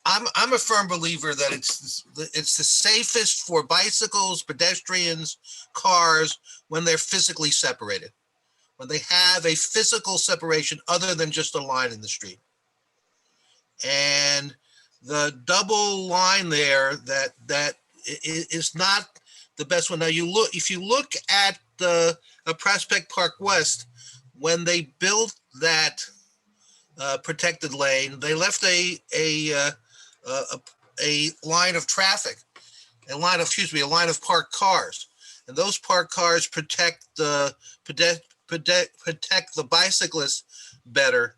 Speaker 1: I'm a firm believer that it's the safest for bicycles, pedestrians, cars when they're physically separated, when they have a physical separation other than just a line in the street. And the double line there that is not the best one. Now if you look at the Prospect Park West, when they built that protected lane, they left a line of traffic, a line of parked cars, and those parked cars protect the bicyclists better.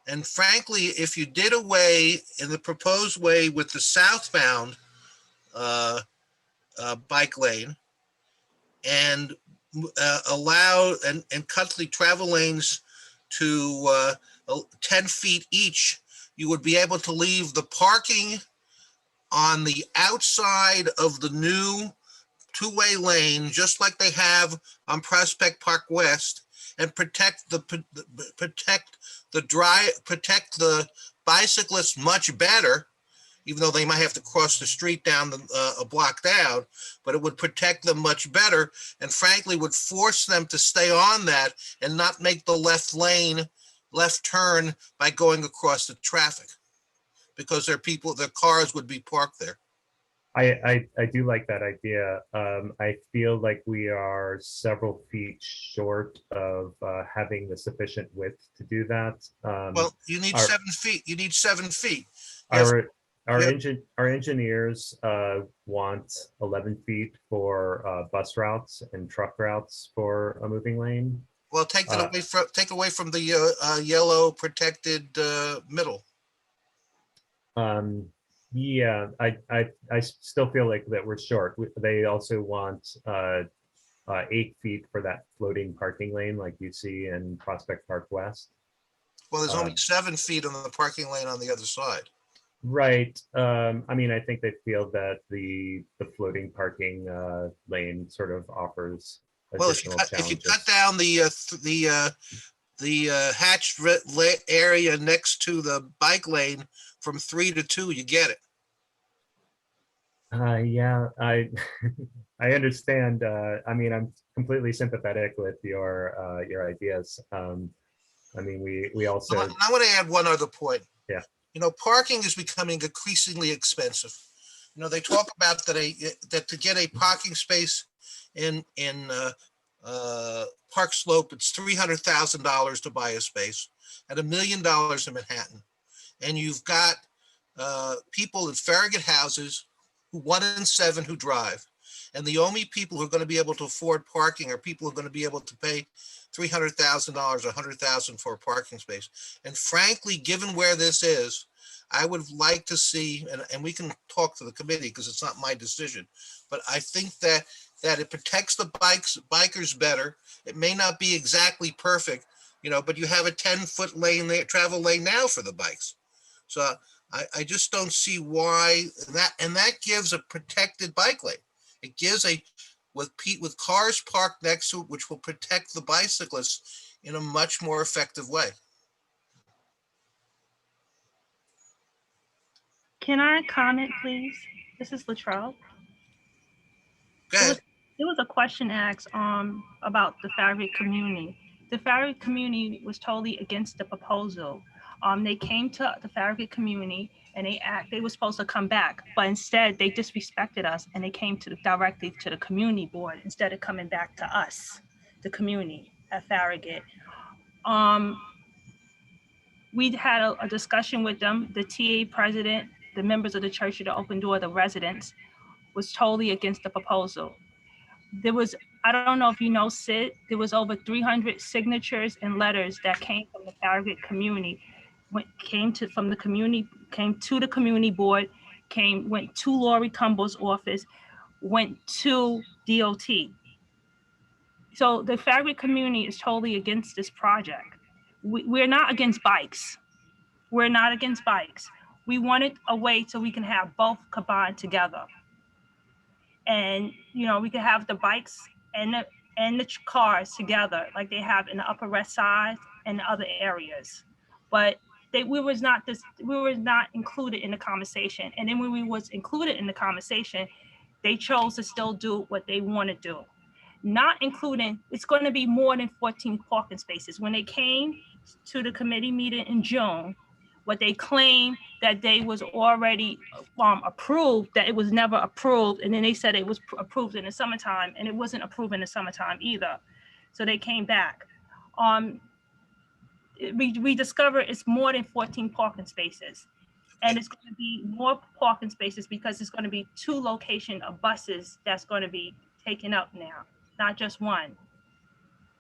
Speaker 1: And frankly, if you did away in the proposed way with the southbound bike lane and allow and cut the travel lanes to 10 feet each, you would be able to leave the parking on the outside of the new two-way lane, just like they have on Prospect Park West, and protect the bicyclists much better, even though they might have to cross the street down a block down, but it would protect them much better, and frankly would force them to stay on that and not make the left turn by going across the traffic. because their cars would be parked there.
Speaker 19: I do like that idea. I feel like we are several feet short of having the sufficient width to do that.
Speaker 1: Well, you need
Speaker 19: our-
Speaker 1: 7 feet. You need 7 feet. Yes.
Speaker 19: Our engineers want 11 feet for bus routes and truck routes for a moving lane.
Speaker 1: Well, take away from the yellow protected middle.
Speaker 19: Yeah, I still feel like that we're short. They also want 8 feet for that floating parking lane like you see in Prospect Park West.
Speaker 1: Well, there's only 7 feet on the parking lane on the other side.
Speaker 19: Right. I mean, I think they feel that the floating parking lane sort of offers
Speaker 1: Well,
Speaker 19: additional challenges.
Speaker 1: if you cut down the hatched area next to the bike lane from 3 to 2, you get it.
Speaker 19: Yeah, I I understand. I mean, I'm completely sympathetic with your ideas. I mean, we also.
Speaker 1: I want to add one other point.
Speaker 19: Yeah.
Speaker 1: You know, parking is becoming increasingly expensive. You know, they talk about that to get a parking space in Park Slope, it's $300,000 to buy a space, at $1 million in Manhattan, and you've got people in Farragut houses, 1 in 7 who drive, and the only people who are going to be able to afford parking are people who are going to be able to pay $300,000 or $100,000 for a parking space. And frankly, given where this is, I would like to see, and we can talk to the committee because it's not my decision, but I think that it protects the bikers better. It may not be exactly perfect, you know, but you have a 10-foot lane there, travel lane now for the bikes. So I just don't see why and that gives a protected bike lane. It gives with cars parked next to it, which will protect the bicyclists in a much more effective way.
Speaker 18: Can I comment, please? This is Latrell.
Speaker 1: Go ahead.
Speaker 18: There was a question asked about the Farragut community. The Farragut community was totally against the proposal. They came to the Farragut community and they were supposed to come back, but instead they disrespected us and they came directly to the community board instead of coming back to us, the community at Farragut. We had a discussion with them. The TA president, the members of the Church of the Open Door, the residents, was totally against the proposal. There was, I don't know if you know, Sid, there was over 300 signatures and letters that came from the Farragut community, came to the community board, went to Lori Cumble's office, went to DOT. So the Farragut community is totally against this project. We're not against bikes. We're not against bikes. We wanted a way so we can have both combined together. And, you know, we could have the bikes and the cars together like they have in the Upper West Side and other areas. But we was not included in the conversation. And then when we was included in the conversation, they chose to still do what they want to do. Not including, it's going to be more than 14 parking spaces. When they came to the committee meeting in June, what they claimed that they was already approved, that it was never approved. And then they said it was approved in the summertime, and it wasn't approved in the summertime either. So they came back. We discovered it's more than 14 parking spaces. And it's going to be more parking spaces because it's going to be 2 locations of buses that's going to be taken up now, not just one.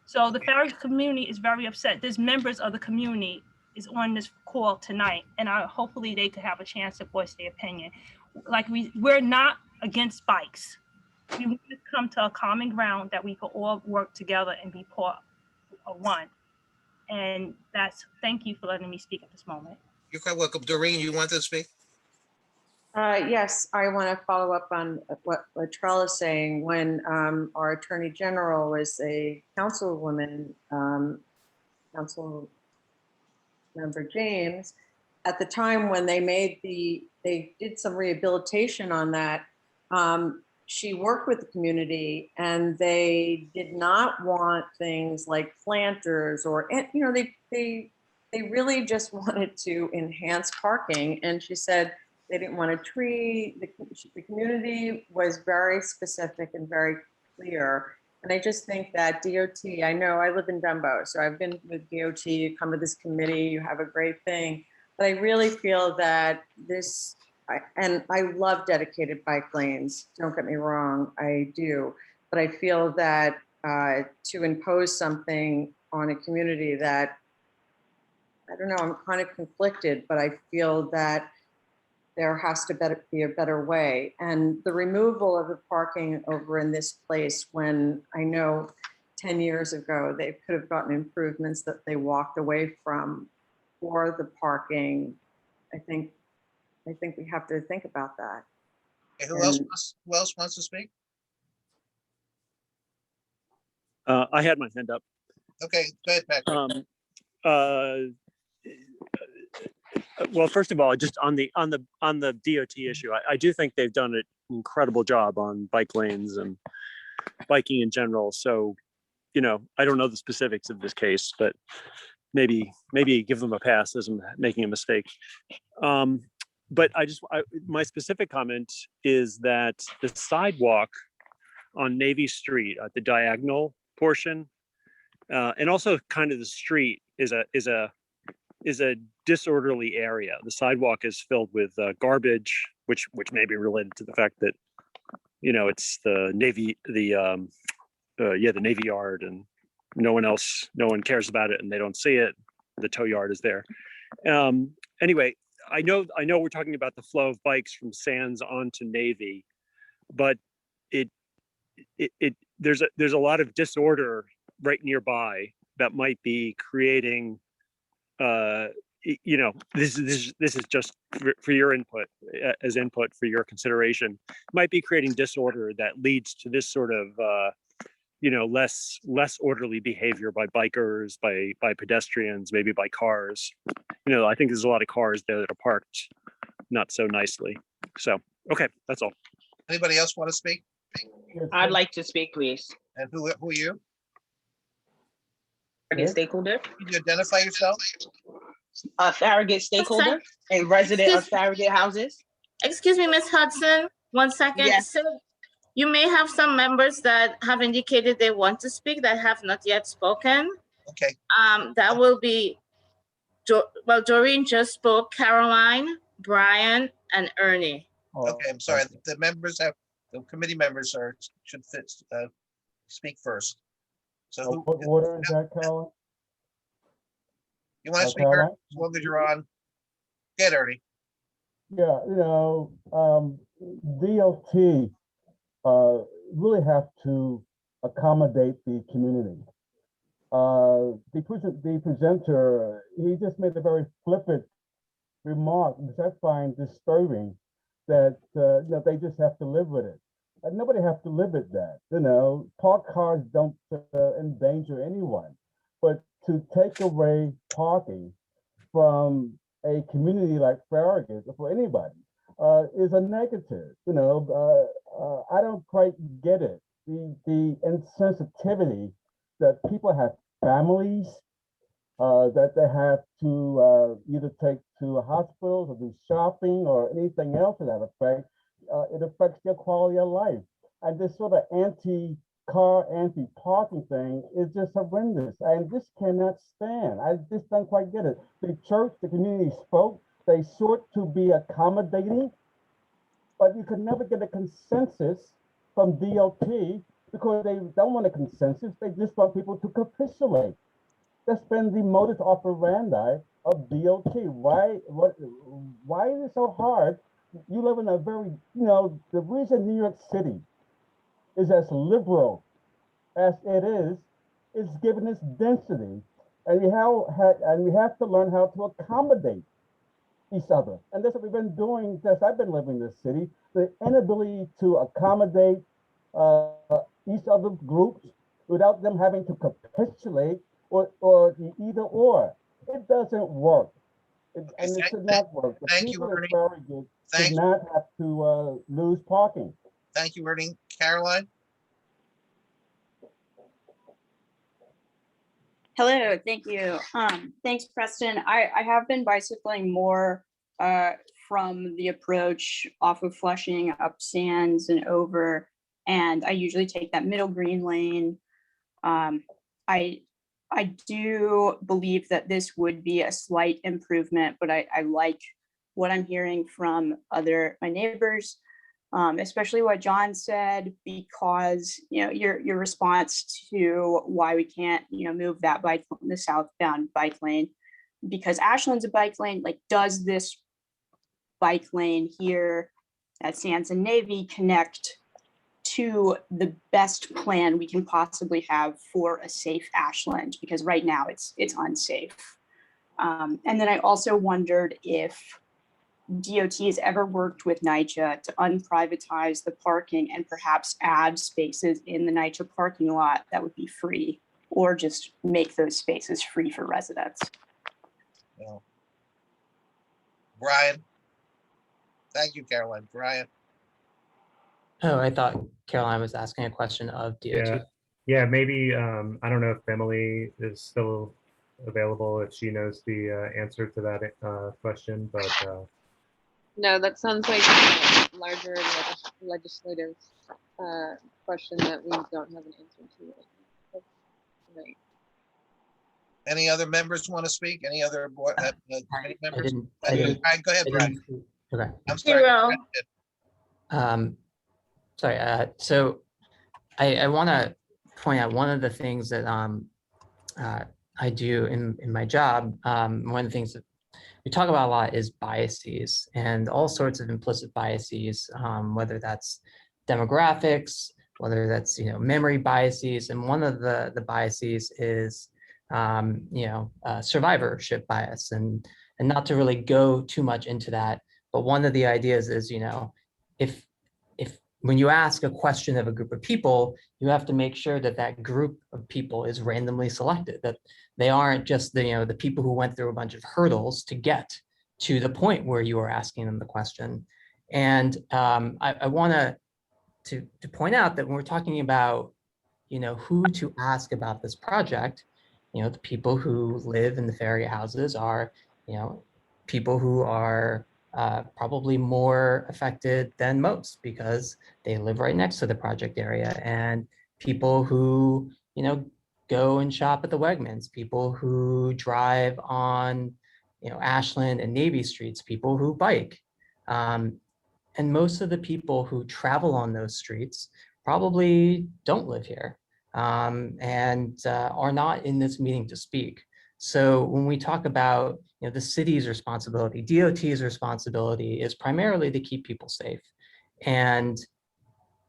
Speaker 18: So the Farragut community is very upset. There's members of the community is on this call tonight, and hopefully they could have a chance to voice their opinion. Like we're not against bikes. We want to come to a common ground that we could all work together and be part of one. And thank you for letting me speak at this moment.
Speaker 1: You're quite welcome. Doreen, you want to speak?
Speaker 16: Yes, I want to follow up on what Latrell is saying. When our Attorney General was a councilwoman, Council Member James, at the time when they did some rehabilitation on that, she worked with the community and they did not want things like planters or, you know, they they really just wanted to enhance parking. And she said they didn't want a tree. The community was very specific and very clear. And I just think that DOT, I know I live in Dumbo, so I've been with DOT, you come to this committee, you have a great thing. But I really feel that this, and I love dedicated bike lanes, don't get me wrong, I do. But I feel that to impose something on a community that, I don't know, I'm kind of conflicted, but I feel that there has to be a better way. And the removal of the parking over in this place, when I know 10 years ago, they could have gotten improvements that they walked away from for the parking. I think we have to think about that.
Speaker 1: Okay, who else wants to speak?
Speaker 11: I had my hand up.
Speaker 1: Okay, go ahead, Patrick.
Speaker 11: Well, first of all, just on the DOT issue, I do think they've done an incredible job on bike lanes and biking in general. So, you know, I don't know the specifics of this case, but maybe give them a pass as I'm making a mistake. But my specific comment is that the sidewalk on Navy Street at the diagonal portion, and also kind of the street is a disorderly area. The sidewalk is filled with garbage, which may be related to the fact that, you know, it's the Navy, the Navy Yard, and no one cares about it and they don't see it. The tow yard is there. Anyway, I know we're talking about the flow of bikes from Sands onto Navy, but there's a lot of disorder right nearby that might be creating, you know, this is just for your input, as input for your consideration, might be creating disorder that leads to this sort of, you know, less orderly behavior by bikers, by pedestrians, maybe by cars. You know, I think there's a lot of cars there that are parked not so nicely. So, okay, that's all.
Speaker 1: Anybody else want to speak?
Speaker 20: I'd like to speak, please.
Speaker 1: And who are you?
Speaker 20: Farragut stakeholder.
Speaker 1: Can you identify yourself?
Speaker 20: A Farragut stakeholder and resident of Farragut houses.
Speaker 8: Excuse me, Ms. Hudson, 1 second.
Speaker 20: Yes.
Speaker 8: So you may have some members that have indicated they want to speak that have not yet spoken.
Speaker 1: Okay.
Speaker 8: That will be, well, Doreen just spoke, Caroline, Brian, and Ernie.
Speaker 1: Okay, I'm sorry. The committee members should speak first. So
Speaker 21: what order is that, Caroline?
Speaker 1: You want to speak first, as long as you're on? Get Ernie.
Speaker 21: Yeah, you know, DOT really have to accommodate the community. The presenter, he just made a very flippant remark, which I find disturbing, that you know, they just have to live with it. And nobody has to live with that. You know, parked cars don't endanger anyone, but to take away parking from a community like Farragut, or for anybody, is a negative. You know, I don't quite get it. The insensitivity that people have families, that they have to either take to hospitals or do shopping or anything else to that effect. It affects their quality of life. And this sort of anti-car, anti-parking thing is just horrendous. And this cannot stand. I just don't quite get it. The church, the community spoke. They sought to be accommodating, but you could never get a consensus from DOT because they don't want a consensus. They just want people to capitulate. That's been the modus operandi of DOT. Why is it so hard? You live in a very, you know, the reason New York City is as liberal as it is given its density. And we have to learn how to accommodate each other. And that's what we've been doing since I've been living in this city. The inability to accommodate each other's groups without them having to capitulate or the either or. It doesn't work. And it should not work. The
Speaker 1: Thank you,
Speaker 21: people
Speaker 1: Ernie.
Speaker 21: in Farragut should not have to lose parking.
Speaker 1: Thank you, Ernie. Caroline?
Speaker 4: Hello, thank you. Thanks, Preston. I have been bicycling more from the approach off of Flushing up Sands and over, and I usually take that middle green lane. I do believe that this would be a slight improvement, but I like what I'm hearing from my neighbors, especially what John said, because your response to why we can't move that the southbound bike lane, because Ashland's a bike lane. Like, does this bike lane here at Sands and Navy connect to the best plan we can possibly have for a safe Ashland? Because right now it's unsafe. And then I also wondered if DOT has ever worked with NYCHA to unprivatize the parking and perhaps add spaces in the NYCHA parking lot that would be free, or just make those spaces free for residents.
Speaker 1: Well, Brian. Thank you, Caroline. Brian.
Speaker 17: Oh, I thought Caroline was asking a question of DOT.
Speaker 19: Yeah, maybe, I don't know if Emily is still available, if she knows the answer to that question, but.
Speaker 22: No, that sounds like a larger legislative question that we don't have an answer to tonight.
Speaker 1: Any other members want to speak? Any other board committee members?
Speaker 17: I didn't.
Speaker 1: All right, go ahead, Brian.
Speaker 17: Okay.
Speaker 1: I'm sorry.
Speaker 17: Sorry. So I want to point out one of the things that I do in my job. One of the things that we talk about a lot is biases, and all sorts of implicit biases, whether that's demographics, whether that's memory biases, and one of the biases is survivorship bias, and not to really go too much into that, but one of the ideas is if when you ask a question of a group of people, you have to make sure that that group of people is randomly selected, that they aren't just the people who went through a bunch of hurdles to get to the point where you are asking them the question. And I want to point out that when we're talking about who to ask about this project, the people who live in the Farragut houses are people who are probably more affected than most because they live right next to the project area, and people who go and shop at the Wegmans, people who drive on Ashland and Navy streets, people who bike, and most of the people who travel on those streets probably don't live here, and are not in this meeting to speak. So when we talk about the city's responsibility, DOT's responsibility is primarily to keep people safe. And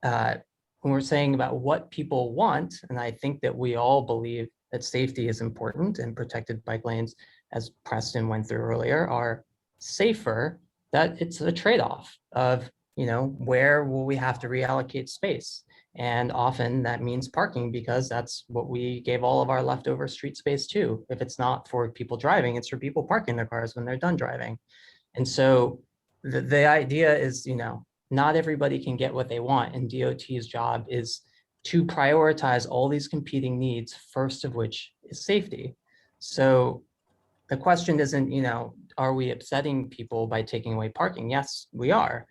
Speaker 17: when we're saying about what people want, and I think that we all believe that safety is important, and protected bike lanes, as Preston went through earlier, are safer, that it's a trade-off of where will we have to reallocate space. And often that means parking, because that's what we gave all of our leftover street space to. If it's not for people driving, it's for people parking their cars when they're done driving. And so the idea is, not everybody can get what they want, and DOT's job is to prioritize all these competing needs, first of which is safety. So the question isn't, are we upsetting people by taking away parking? Yes, we are.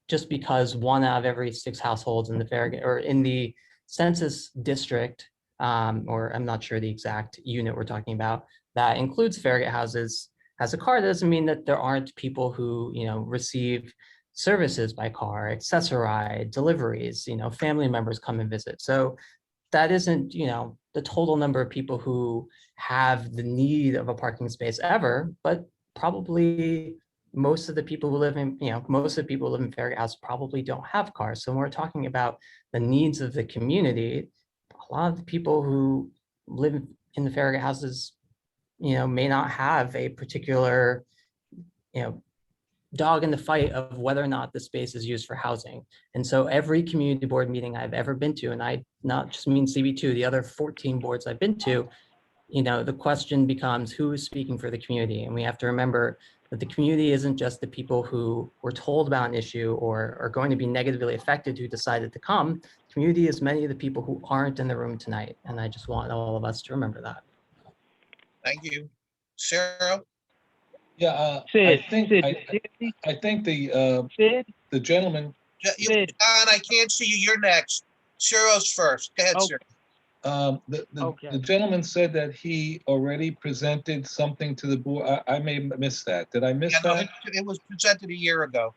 Speaker 17: Just because 1 out of every 6 households in the Farragut or in the census district, or I'm not sure the exact unit we're talking about, that includes Farragut houses, has a car, doesn't mean that there aren't people who, receive services by car, accessoride, deliveries, family members come and visit. So that isn't, the total number of people who have the need of a parking space ever, but probably most of the people who live in, most of the people who live in Farragut House probably don't have cars. So when we're talking about the needs of the community, a lot of the people who live in the Farragut houses, may not have a particular, dog in the fight of whether or not the space is used for housing. And so every community board meeting I've ever been to, and I not just mean CB2, the other 14 boards I've been to, the question becomes who is speaking for the community. And we have to remember that the community isn't just the people who were told about an issue or are going to be negatively affected who decided to come. The community is many of the people who aren't in the room tonight. And I just want all of us to remember that.
Speaker 1: Thank you. Sarah?
Speaker 10: Yeah, I think the gentleman,
Speaker 1: John, I can't see you. You're next. Ciro's first. Go ahead, Ciro.
Speaker 10: the gentleman said that he already presented something to the board. I may have missed that. Did I miss
Speaker 1: Yeah, no,
Speaker 10: that?
Speaker 1: it was presented a year ago.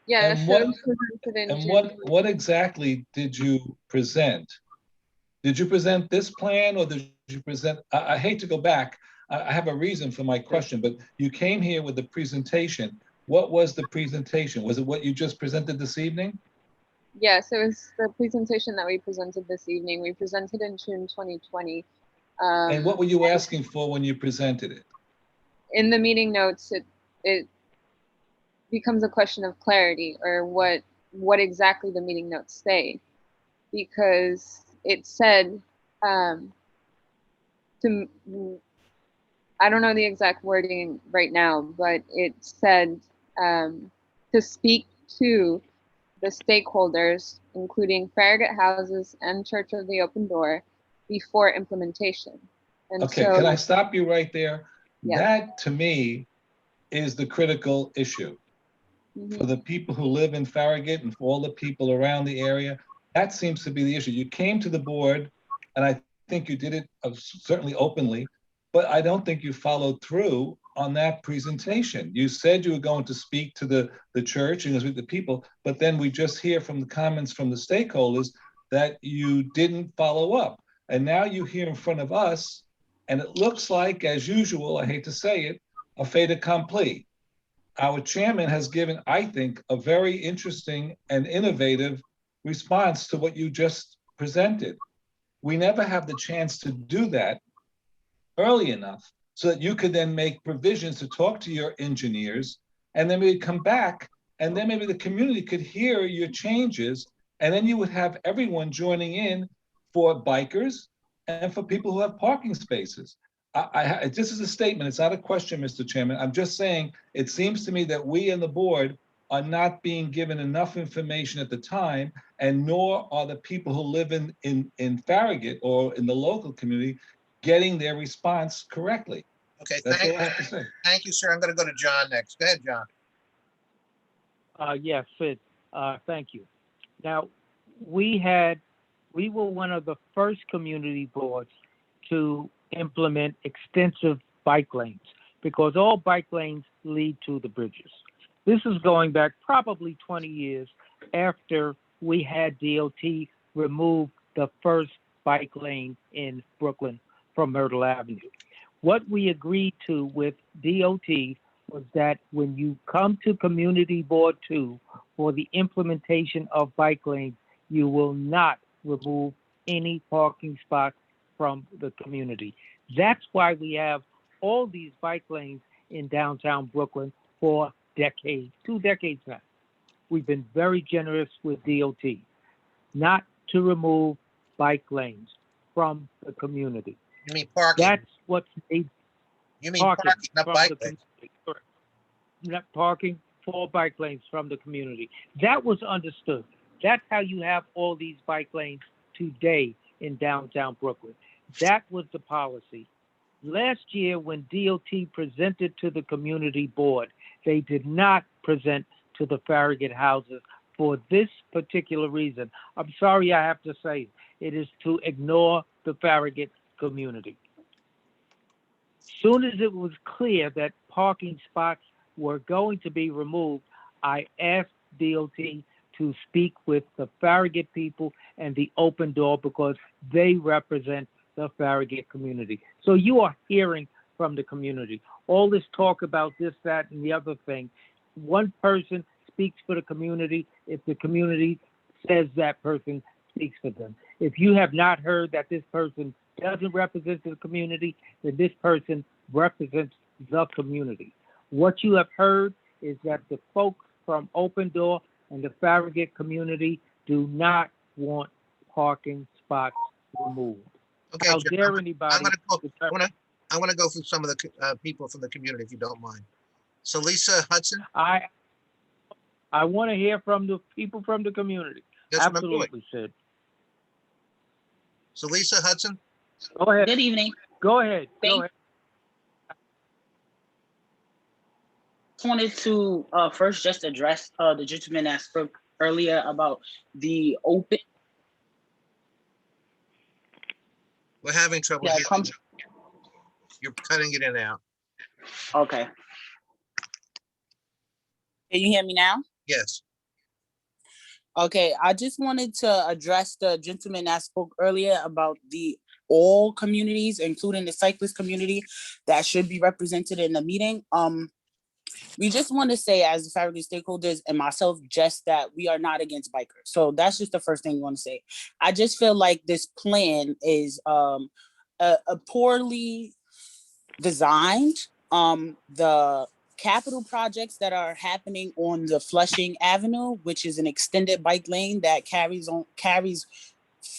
Speaker 22: Yeah,
Speaker 10: And
Speaker 22: so
Speaker 10: what-
Speaker 22: it was presented in
Speaker 10: And
Speaker 22: June.
Speaker 10: what exactly did you present? Did you present this plan or did you present, I hate to go back. I have a reason for my question, but you came here with the presentation. What was the presentation? Was it what you just presented this evening?
Speaker 22: Yes, it was the presentation that we presented this evening. We presented in June 2020.
Speaker 10: And what were you asking for when you presented it?
Speaker 22: In the meeting notes, it becomes a question of clarity, or what exactly the meeting notes say, because it said I don't know the exact wording right now, but it said to speak to the stakeholders, including Farragut Houses and Church of the Open Door, before implementation. And
Speaker 10: Okay,
Speaker 22: so,
Speaker 10: can I stop you right there?
Speaker 22: Yeah.
Speaker 10: That to me is the critical issue. For the people who live in Farragut and for all the people around the area, that seems to be the issue. You came to the board, and I think you did it certainly openly, but I don't think you followed through on that presentation. You said you were going to speak to the church and with the people, but then we just hear from the comments from the stakeholders that you didn't follow up. And now you hear in front of us, and it looks like, as usual, I hate to say it, a fait accompli. Our chairman has given, I think, a very interesting and innovative response to what you just presented. We never have the chance to do that early enough so that you could then make provisions to talk to your engineers, and then we'd come back, and then maybe the community could hear your changes, and then you would have everyone joining in for bikers and for people who have parking spaces. This is a statement, it's not a question, Mr. Chairman. I'm just saying, it seems to me that we and the board are not being given enough information at the time, and nor are the people who live in Farragut or in the local community getting their response correctly.
Speaker 1: Okay,
Speaker 10: That's all I have to say.
Speaker 1: Thank you, sir. I'm going to go to John next. Go ahead, John.
Speaker 5: Yes, Sid, thank you. Now, we were one of the first community boards to implement extensive bike lanes because all bike lanes lead to the bridges. This is going back probably 20 years after we had DOT remove the first bike lane in Brooklyn from Myrtle Avenue. What we agreed to with DOT was that when you come to Community Board 2 for the implementation of bike lanes, you will not remove any parking spots from the community. That's why we have all these bike lanes in downtown Brooklyn for decades, 2 decades now. We've been very generous with DOT not to remove bike lanes from the community.
Speaker 1: You mean parking?
Speaker 5: That's what's made
Speaker 1: You mean parking, not
Speaker 5: from
Speaker 1: bike
Speaker 5: the
Speaker 1: lanes.
Speaker 5: community. Correct. Not parking for bike lanes from the community. That was understood. That's how you have all these bike lanes today in downtown Brooklyn. That was the policy. Last year, when DOT presented to the community board, they did not present to the Farragut houses for this particular reason. I'm sorry I have to say it. It is to ignore the Farragut community. Soon as it was clear that parking spots were going to be removed, I asked DOT to speak with the Farragut people and the Open Door because they represent the Farragut community. So you are hearing from the community. All this talk about this, that, and the other thing, one person speaks for the community if the community says that person speaks for them. If you have not heard that this person doesn't represent the community, then this person represents the community. What you have heard is that the folks from Open Door and the Farragut community do not want parking spots removed.
Speaker 1: Okay,
Speaker 5: How
Speaker 1: John,
Speaker 5: dare anybody?
Speaker 1: I want to go through some of the people from the community, if you don't mind. So Lisa Hudson?
Speaker 5: I want to hear from the people from the community.
Speaker 1: That's what I'm doing.
Speaker 5: Absolutely, Sid.
Speaker 1: So Lisa Hudson,
Speaker 5: Go ahead.
Speaker 20: Good evening.
Speaker 5: Go ahead. Go
Speaker 20: Thank-
Speaker 5: ahead.
Speaker 20: Just wanted to first just address the gentleman that spoke earlier about the open.
Speaker 1: we're having trouble
Speaker 20: Yeah,
Speaker 1: hearing. You're cutting it in and out.
Speaker 20: Okay. Can you hear me now?
Speaker 1: Yes.
Speaker 20: Okay, I just wanted to address the gentleman that spoke earlier about the all communities, including the cyclist community, that should be represented in the meeting. We just want to say, as the Farragut stakeholders and myself, just that we are not against bikers. So that's just the first thing we want to say. I just feel like this plan is a poorly designed. The capital projects that are happening on the Flushing Avenue, which is an extended bike lane that carries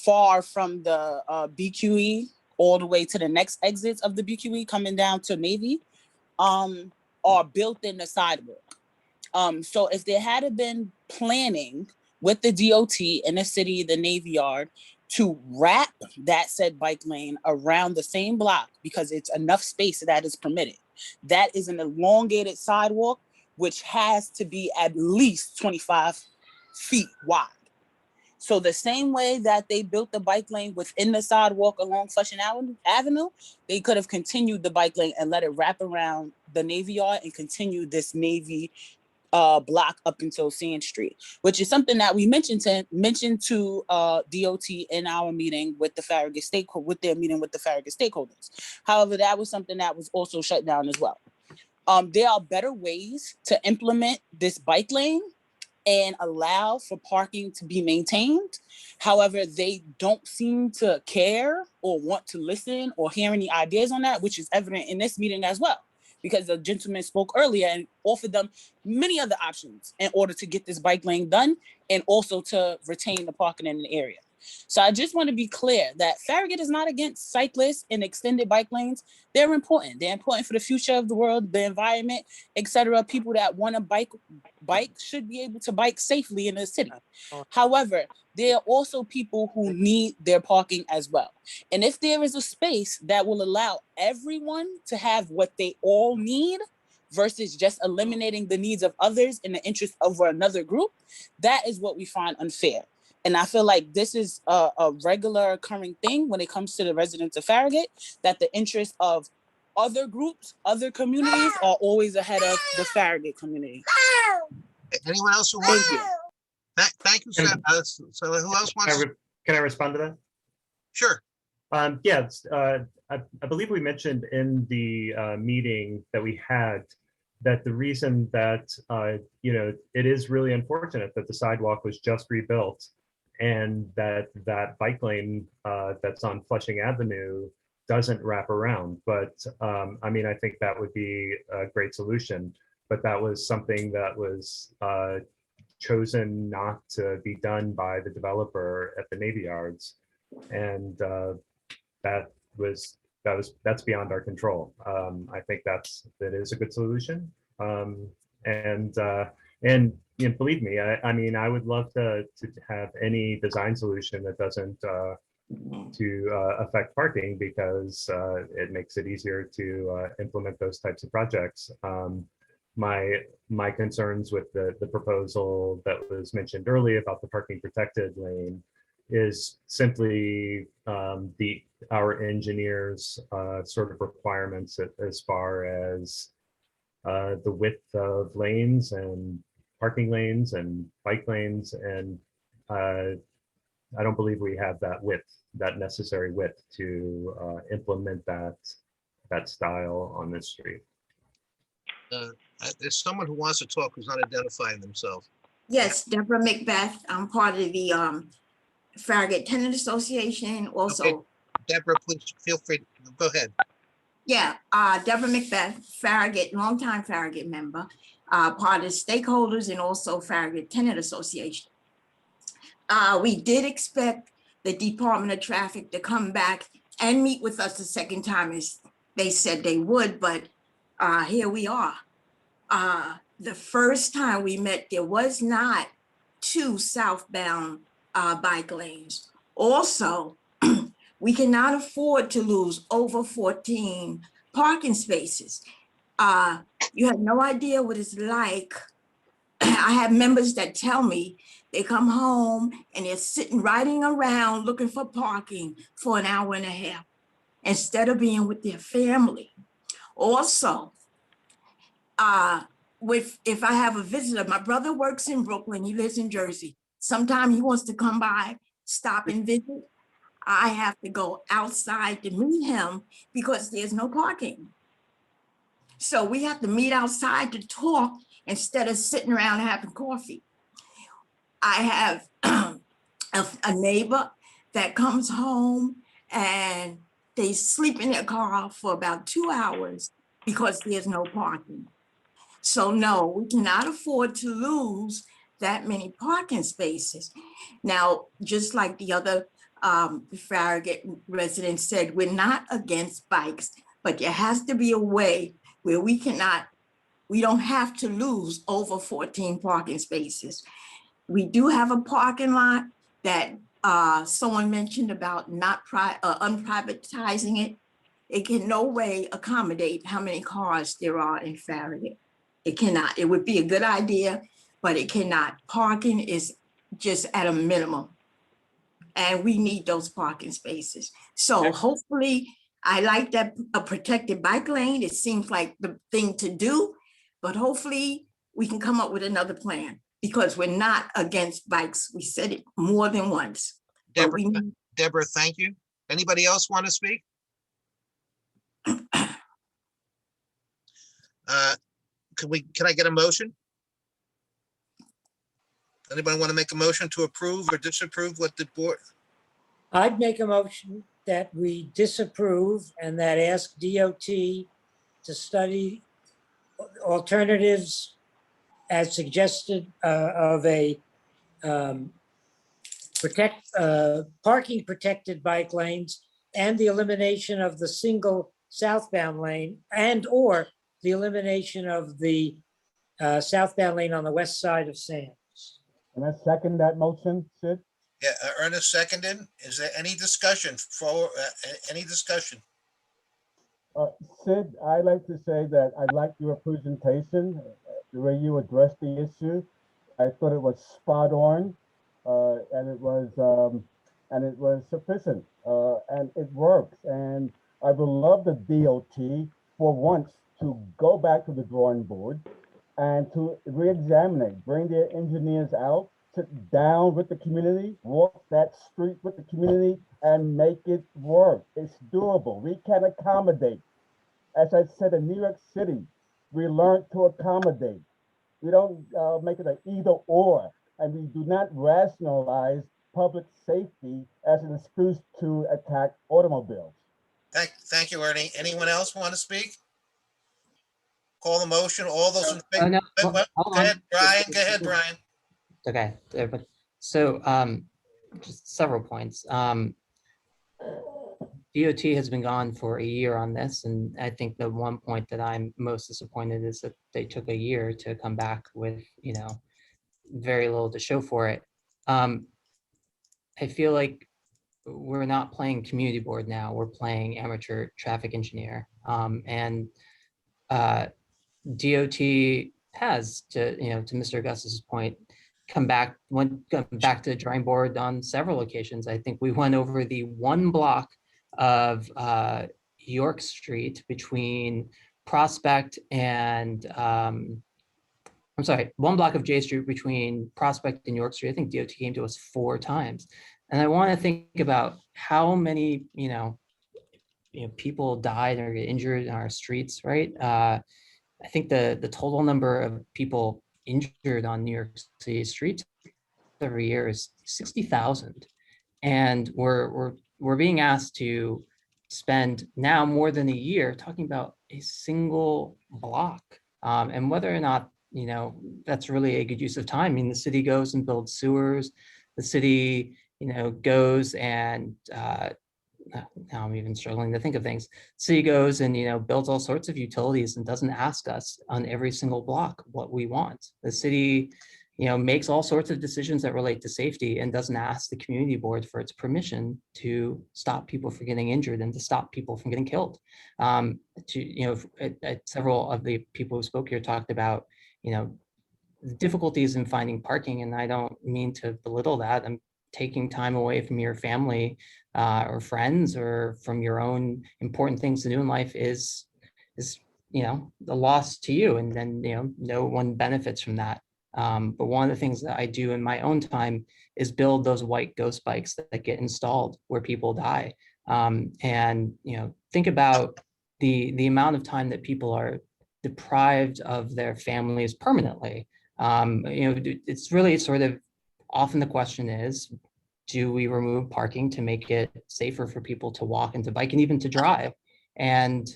Speaker 20: far from the BQE all the way to the next exits of the BQE coming down to Navy, are built in the sidewalk. So if there had been planning with the DOT in the city, the Navy Yard, to wrap that said bike lane around the same block because it's enough space that is permitted. That is an elongated sidewalk, which has to be at least 25 feet wide. So the same way that they built the bike lane within the sidewalk along Flushing Avenue, they could have continued the bike lane and let it wrap around the Navy Yard and continue this Navy block up until Sand Street, which is something that we mentioned to DOT in our meeting with the Farragut stakeholders. However, that was something that was also shut down as well. There are better ways to implement this bike lane and allow for parking to be maintained. However, they don't seem to care or want to listen or hear any ideas on that, which is evident in this meeting as well, because the gentleman spoke earlier and offered them many other options in order to get this bike lane done and also to retain the parking in the area. So I just want to be clear that Farragut is not against cyclists and extended bike lanes. They're important. They're important for the future of the world, the environment, etc. People that want to bike should be able to bike safely in the city. However, there are also people who need their parking as well. And if there is a space that will allow everyone to have what they all need versus just eliminating the needs of others in the interest of another group, that is what we find unfair. And I feel like this is a regular occurring thing when it comes to the residents of Farragut, that the interests of other groups, other communities are always ahead of the Farragut community.
Speaker 1: Anyone else who wants?
Speaker 20: Thank you.
Speaker 1: Thank you, sir. So who else wants?
Speaker 19: Can I respond to that?
Speaker 1: Sure.
Speaker 19: Yeah, I believe we mentioned in the meeting that we had that the reason that it is really unfortunate that the sidewalk was just rebuilt and that bike lane that's on Flushing Avenue doesn't wrap around. But I mean, I think that would be a great solution. But that was something that was chosen not to be done by the developer at the Navy Yards, and that's beyond our control. I think that is a good solution, and believe me, I mean, I would love to have any design solution that doesn't affect parking, because it makes it easier to implement those types of projects. My concerns with the proposal that was mentioned earlier about the parking protected lane is simply our engineers sort of requirements as far as the width of lanes and parking lanes and bike lanes, and I don't believe we have that necessary width to implement that style on this street.
Speaker 1: There's someone who wants to talk who's not identifying themselves.
Speaker 14: Yes, Deborah Macbeth. I'm part of the Farragut Tenant Association also.
Speaker 1: Okay. Deborah, please feel free. Go ahead.
Speaker 14: Yeah, Deborah Macbeth, Farragut, longtime Farragut member, part of stakeholders and also Farragut Tenant Association. We did expect the Department of Traffic to come back and meet with us the second time as they said they would, but here we are. The first time we met, there was not 2 southbound bike lanes. Also, We cannot afford to lose over 14 parking spaces. You have no idea what it's like. I have members that tell me they come home and they're sitting riding around looking for parking for an hour and a half instead of being with their family. Also, if I have a visitor, my brother works in Brooklyn, he lives in Jersey. Sometimes he wants to come by, stop and visit. I have to go outside to meet him because there's no parking. So we have to meet outside to talk instead of sitting around having coffee. I have a neighbor that comes home and they sleep in their car for about 2 hours because there's no parking. So no, we cannot afford to lose that many parking spaces. Now, just like the other Farragut resident said, we're not against bikes, but there has to be a way where we don't have to lose over 14 parking spaces. We do have a parking lot that someone mentioned about not unprivatizing it. It can no way accommodate how many cars there are in Farragut. It cannot. It would be a good idea, but it cannot. Parking is just at a minimum. And we need those parking spaces. So hopefully, I like that a protected bike lane. It seems like the thing to do, but hopefully we can come up with another plan because we're not against bikes. We said it more than once.
Speaker 1: Deborah, thank you. Anybody else want to speak? Can I get a motion? Anybody want to make a motion to approve or disapprove what the board?
Speaker 2: I'd make a motion that we disapprove and that ask DOT to study alternatives as suggested of a parking protected bike lanes and the elimination of the single southbound lane and or the elimination of the southbound lane on the west side of Sands.
Speaker 21: Can I second that motion, Sid?
Speaker 1: Yeah, Ernest seconded. Is there any discussion for any discussion?
Speaker 21: Sid, I'd like to say that I liked your presentation, the way you addressed the issue. I thought it was spot on, and it was sufficient, and it works. And I would love the DOT for once to go back to the drawing board and to re-examine it, bring their engineers out, sit down with the community, walk that street with the community and make it work. It's doable. We can accommodate. As I said, in New York City, we learned to accommodate. We don't make it an either or, and we do not rationalize public safety as an excuse to attack automobiles.
Speaker 1: Thank you, Ernie. Anyone else want to speak? Call the motion. All those in favor.
Speaker 17: No,
Speaker 1: Go ahead, Brian. Go ahead, Brian.
Speaker 17: Okay, but so just several points. DOT has been gone for a year on this, and I think the one point that I'm most disappointed is that they took a year to come back with, very little to show for it. I feel like we're not playing community board now, we're playing amateur traffic engineer. And DOT has, to Mr. Augustus's point, come back to the drawing board on several occasions. I think we went over the one block of York Street between Prospect and I'm sorry, one block of J Street between Prospect and York Street. I think DOT came to us 4 times. And I want to think about how many, people died or get injured in our streets, right? I think the total number of people injured on New York City streets every year is 60,000. And we're being asked to spend now more than a year talking about a single block, and whether or not that's really a good use of time. I mean, the city goes and builds sewers. The city, goes and now I'm even struggling to think of things. The city goes and builds all sorts of utilities and doesn't ask us on every single block what we want. The city, makes all sorts of decisions that relate to safety and doesn't ask the community board for its permission to stop people from getting injured and to stop people from getting killed. Several of the people who spoke here talked about, the difficulties in finding parking, and I don't mean to belittle that. I'm taking time away from your family or friends or from your own important things to do in life is the loss to you, and then no one benefits from that. But one of the things that I do in my own time is build those white ghost bikes that get installed where people die. And think about the amount of time that people are deprived of their families permanently. It's really sort of often the question is, do we remove parking to make it safer for people to walk and to bike and even to drive? And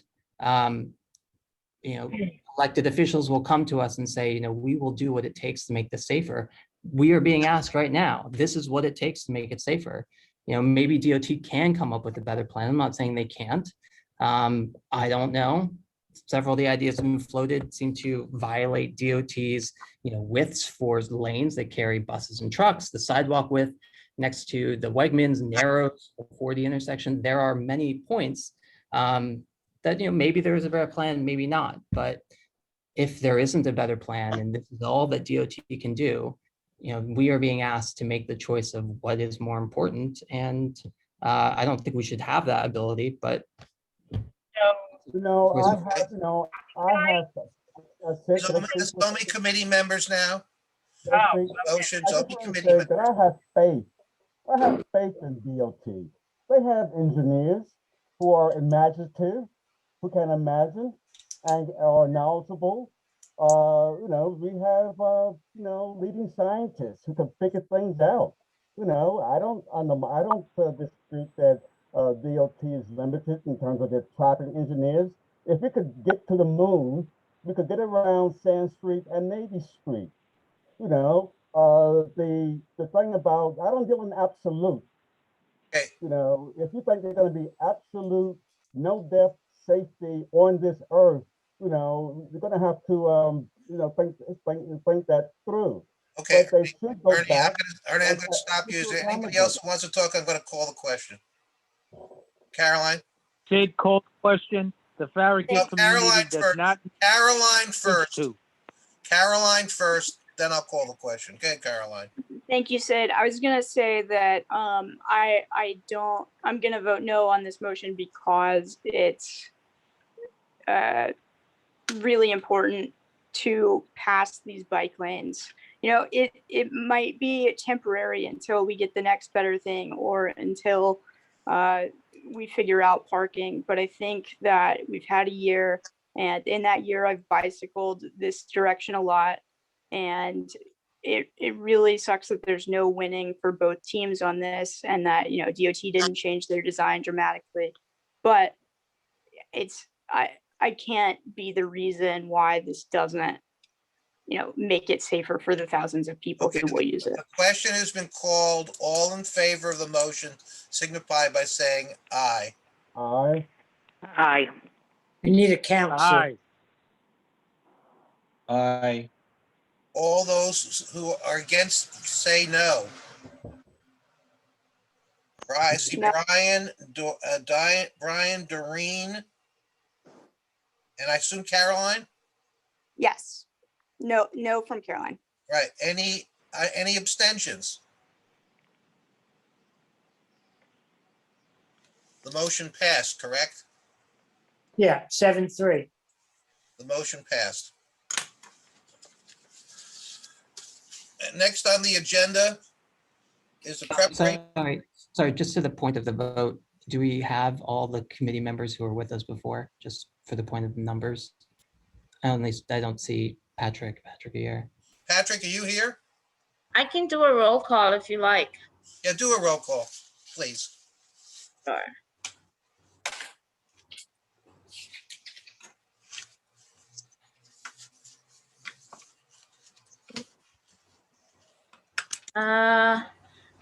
Speaker 17: elected officials will come to us and say, we will do what it takes to make this safer. We are being asked right now, this is what it takes to make it safer. Maybe DOT can come up with a better plan. I'm not saying they can't. I don't know. Several of the ideas that have been floated seem to violate DOT's, widths for lanes that carry buses and trucks, the sidewalk width next to the Wegmans narrows before the intersection. There are many points that, maybe there is a better plan, maybe not. But if there isn't a better plan and this is all that DOT can do, we are being asked to make the choice of what is more important. And I don't think we should have that ability, but.
Speaker 1: There's so many committee members now. Motions,
Speaker 21: I
Speaker 1: so
Speaker 21: just
Speaker 1: many
Speaker 21: want to
Speaker 1: committee
Speaker 21: say
Speaker 1: members.
Speaker 21: that I have faith. I have faith in DOT. They have engineers who are imaginative, who can imagine and are knowledgeable. We have leading scientists who can figure things out. I don't dispute that DOT is limited in terms of their traffic engineers. If we could get to the moon, we could get around Sand Street and Navy Street. The thing about, I don't deal in absolute.
Speaker 1: Okay.
Speaker 21: If you think there's going to be absolute no death safety on this earth, you're going to have to think that through.
Speaker 1: Okay,
Speaker 21: But they should go
Speaker 1: Ernie,
Speaker 21: back.
Speaker 1: I'm going to stop you. Is there anybody else who wants to talk? I'm going to call the question. Caroline?
Speaker 5: Sid, call the question. The Farragut community does not.
Speaker 1: Caroline first.
Speaker 5: To.
Speaker 1: Caroline first, then I'll call the question. Okay, Caroline.
Speaker 4: Thank you, Sid. I was gonna say that I'm gonna vote no on this motion because it's really important to pass these bike lanes. It might be temporary until we get the next better thing or until we figure out parking. But I think that we've had a year, and in that year I've bicycled this direction a lot, and it really sucks that there's no winning for both teams on this, and that DOT didn't change their design dramatically. But I can't be the reason why this doesn't make it safer for the thousands of people who will use it.
Speaker 1: The question has been called. All in favor of the motion signify by saying aye.
Speaker 21: Aye.
Speaker 6: Aye.
Speaker 2: You need a count, sir.
Speaker 5: Aye.
Speaker 10: Aye.
Speaker 1: All those who are against say no. I see Brian Doreen, and I assume Caroline.
Speaker 4: Yes. No from Caroline.
Speaker 1: Right. Any abstentions? The motion passed, correct?
Speaker 2: Yeah, 7-3.
Speaker 1: The motion passed. Next on the agenda is the preparation.
Speaker 17: Sorry, just to the point of the vote, do we have all the committee members who were with us before, just for the point of numbers? At least I don't see Patrick here.
Speaker 1: Patrick, are you here?
Speaker 8: I can do a roll call if you like.
Speaker 1: Yeah, do a roll call, please.
Speaker 8: Sure.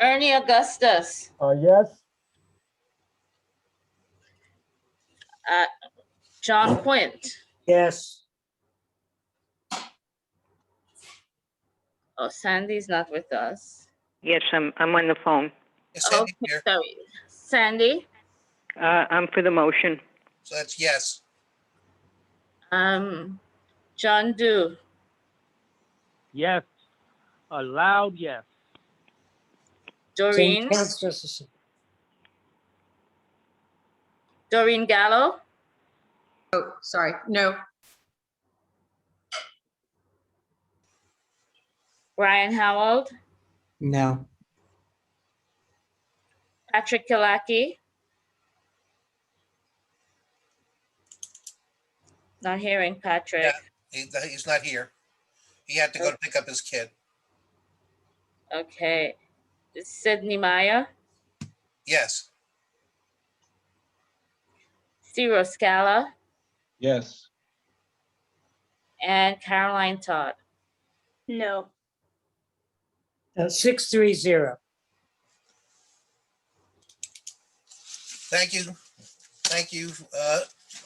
Speaker 8: Ernie Augustus.
Speaker 21: Yes.
Speaker 8: John Quint.
Speaker 2: Yes.
Speaker 8: Oh, Sandy's not with us.
Speaker 6: Yes, I'm on the phone.
Speaker 1: Yes, Sandy,
Speaker 8: Okay,
Speaker 1: here.
Speaker 8: sorry. Sandy,
Speaker 6: I'm for the motion.
Speaker 1: So that's yes.
Speaker 8: John Doe,
Speaker 5: Yes, a loud yes.
Speaker 8: Doreen,
Speaker 2: Counts just as-
Speaker 8: Doreen Gallo,
Speaker 16: Oh, sorry, no.
Speaker 8: Brian Howard,
Speaker 17: No.
Speaker 8: Patrick Kilaki. Not hearing Patrick.
Speaker 1: He's not here. He had to go to pick up his kid.
Speaker 8: Okay. Sydney Meyer,
Speaker 1: Yes.
Speaker 8: Ciro Scala,
Speaker 10: Yes.
Speaker 8: and Caroline Todd.
Speaker 4: No.
Speaker 2: 630.
Speaker 1: Thank you. Thank you,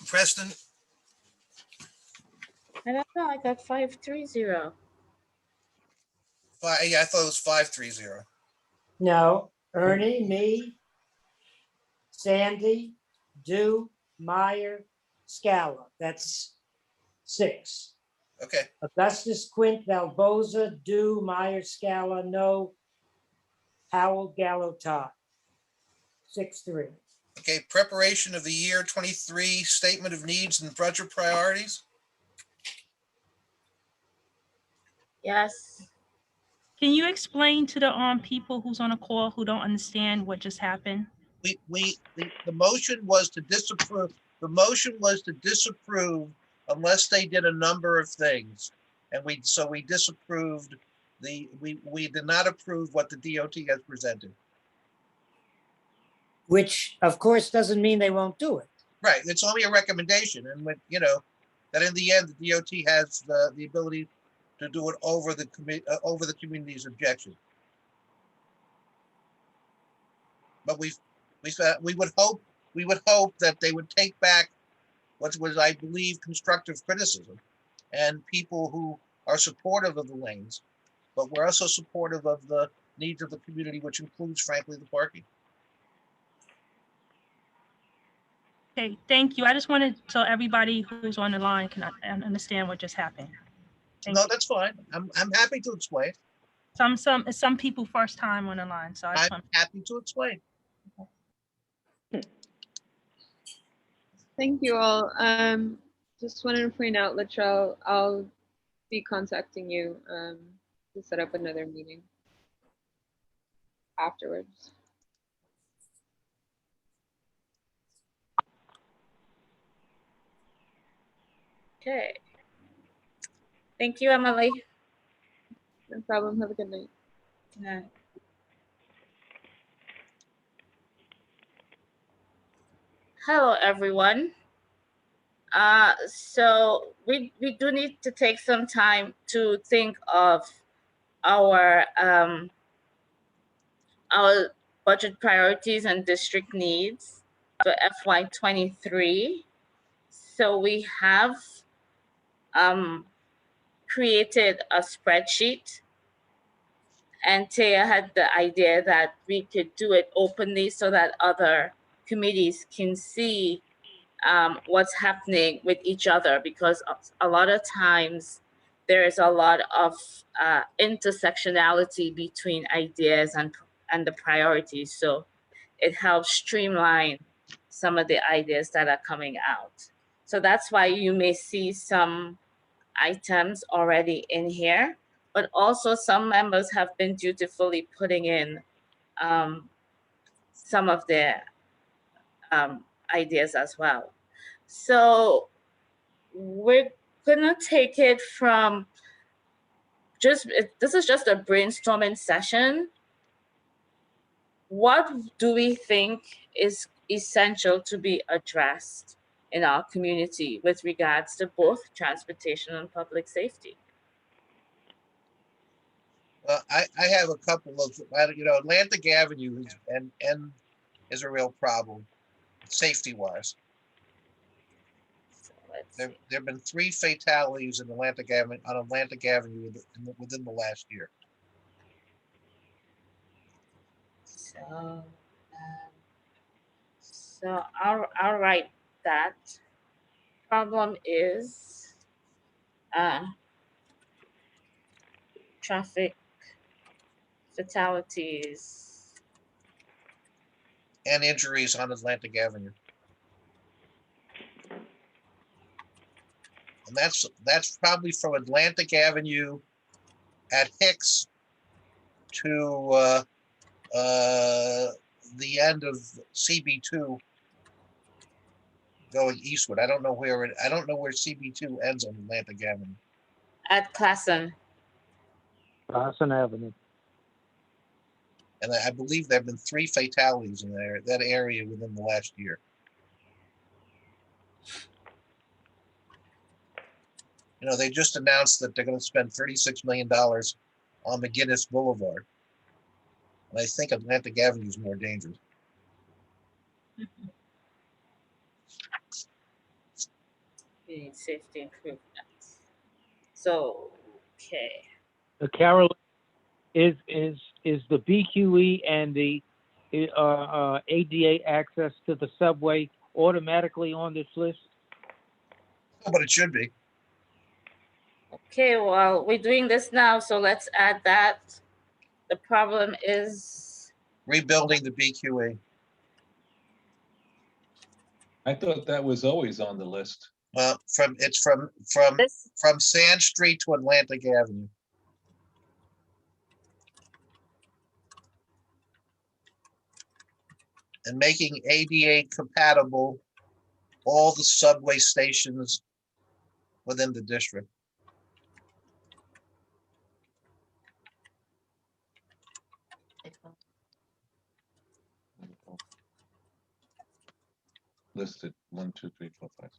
Speaker 1: Preston.
Speaker 8: I don't know, I got 530.
Speaker 1: Yeah, I thought it was 530.
Speaker 2: No, Ernie, me, Sandy, Dew, Meyer, Scala. That's 6.
Speaker 1: Okay.
Speaker 2: Augustus, Quint, Valboza, Dew, Meyer, Scala, no. Howell, Gallo, Todd. 6-3.
Speaker 1: Okay, preparation of the year 23 statement of needs and budget priorities.
Speaker 8: Yes.
Speaker 18: Can you explain to the people who's on a call who don't understand what just happened?
Speaker 1: The motion was to disapprove. The motion was to disapprove unless they did a number of things. And we disapproved we did not approve what the DOT has presented.
Speaker 2: Which of course doesn't mean they won't do it.
Speaker 1: Right, it's only a recommendation, and when, that in the end, the DOT has the ability to do it over the community's objection. But we would hope that they would take back what was, I believe, constructive criticism, and people who are supportive of the lanes, but we're also supportive of the needs of the community, which includes, frankly, the parking.
Speaker 18: Okay, thank you. I just wanted so everybody who's on the line can understand what just happened.
Speaker 1: No, that's fine. I'm happy to explain.
Speaker 18: Some people first time on the line, so
Speaker 1: I'm happy to explain.
Speaker 22: Thank you all. Just wanted to point out, Latrell, I'll be contacting you to set up another meeting afterwards.
Speaker 8: Okay. Thank you, Emily.
Speaker 22: No problem. Have a good night.
Speaker 8: Good night. Hello, everyone. So we do need to take some time to think of our budget priorities and district needs for FY23. So we have created a spreadsheet, and Taya had the idea that we could do it openly so that other committees can see what's happening with each other, because a lot of times there is a lot of intersectionality between ideas and the priorities. So it helps streamline some of the ideas that are coming out. So that's why you may see some items already in here, but also some members have been dutifully putting in some of their ideas as well. So we're gonna take it from this is just a brainstorming session. What do we think is essential to be addressed in our community with regards to both transportation and public safety?
Speaker 1: I have a couple of, Atlantic Avenue is a real problem, safety-wise. There have been 3 fatalities in Atlantic Avenue within the last year.
Speaker 8: So I'll write that. Problem is traffic fatalities.
Speaker 1: And injuries on Atlantic Avenue. And that's probably from Atlantic Avenue at Hicks to the end of CB2 going eastward. I don't know where CB2 ends on Atlantic Avenue.
Speaker 8: At Classen.
Speaker 5: Classen Avenue.
Speaker 1: And I believe there have been 3 fatalities in that area within the last year. You know, they just announced that they're going to spend $36 million on McGinnis Boulevard. And I think Atlantic Avenue is more dangerous.
Speaker 8: We need safety improvements. So, okay.
Speaker 5: Carol, is the BQE and the ADA access to the subway automatically on this list?
Speaker 1: Oh, but it should be.
Speaker 8: Okay, well, we're doing this now, so let's add that. The problem is
Speaker 1: rebuilding the BQE.
Speaker 10: I thought that was always on the list.
Speaker 1: Well, from Sand Street to Atlantic Avenue. And making ADA compatible all the subway stations within the district.
Speaker 10: Listed 1, 2, 3, 4, 5.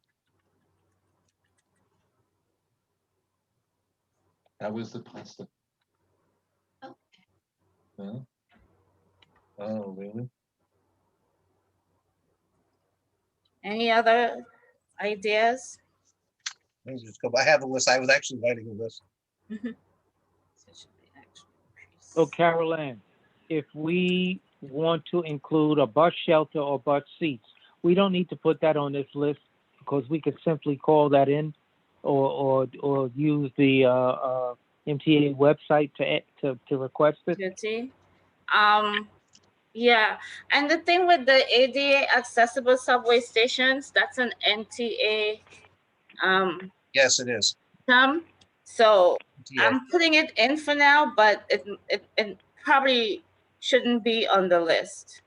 Speaker 10: That was the pasta. Huh? Oh, really?
Speaker 8: any other ideas?
Speaker 1: Let me just go. I have a list. I was actually writing a list.
Speaker 5: So Carol Ann, if we want to include a bus shelter or bus seats, we don't need to put that on this list because we could simply call that in or use the MTA website to request it.
Speaker 8: Yeah, and the thing with the ADA accessible subway stations, that's an MTA
Speaker 1: Yes, it is.
Speaker 8: So
Speaker 1: Yeah.
Speaker 8: I'm putting it in for now, but it probably shouldn't be on the list.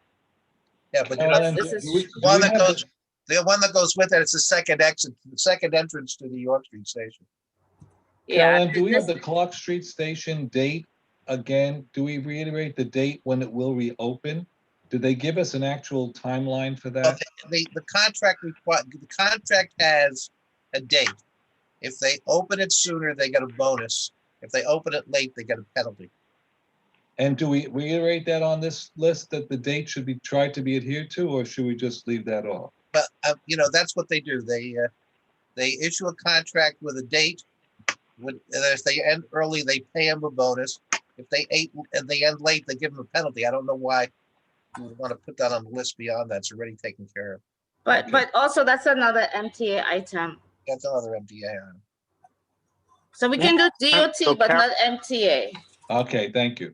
Speaker 1: Yeah, but you know,
Speaker 8: this is
Speaker 1: the one that goes with it. It's the second exit, the second entrance to the York Street station.
Speaker 10: Carolyn, do we have the Clark Street Station date again? Do we reiterate the date when it will reopen? Did they give us an actual timeline for that?
Speaker 1: The contract has a date. If they open it sooner, they get a bonus. If they open it late, they get a penalty.
Speaker 10: And do we reiterate that on this list that the date should be tried to be adhered to, or should we just leave that off?
Speaker 1: But you know, that's what they do. They issue a contract with a date. If they end early, they pay them a bonus. If they end late, they give them a penalty. I don't know why you would want to put that on the list beyond that. It's already taken care of.
Speaker 8: But also that's another MTA item.
Speaker 1: That's another MTA item.
Speaker 8: So we can do DOT, but not MTA.
Speaker 10: Okay, thank you.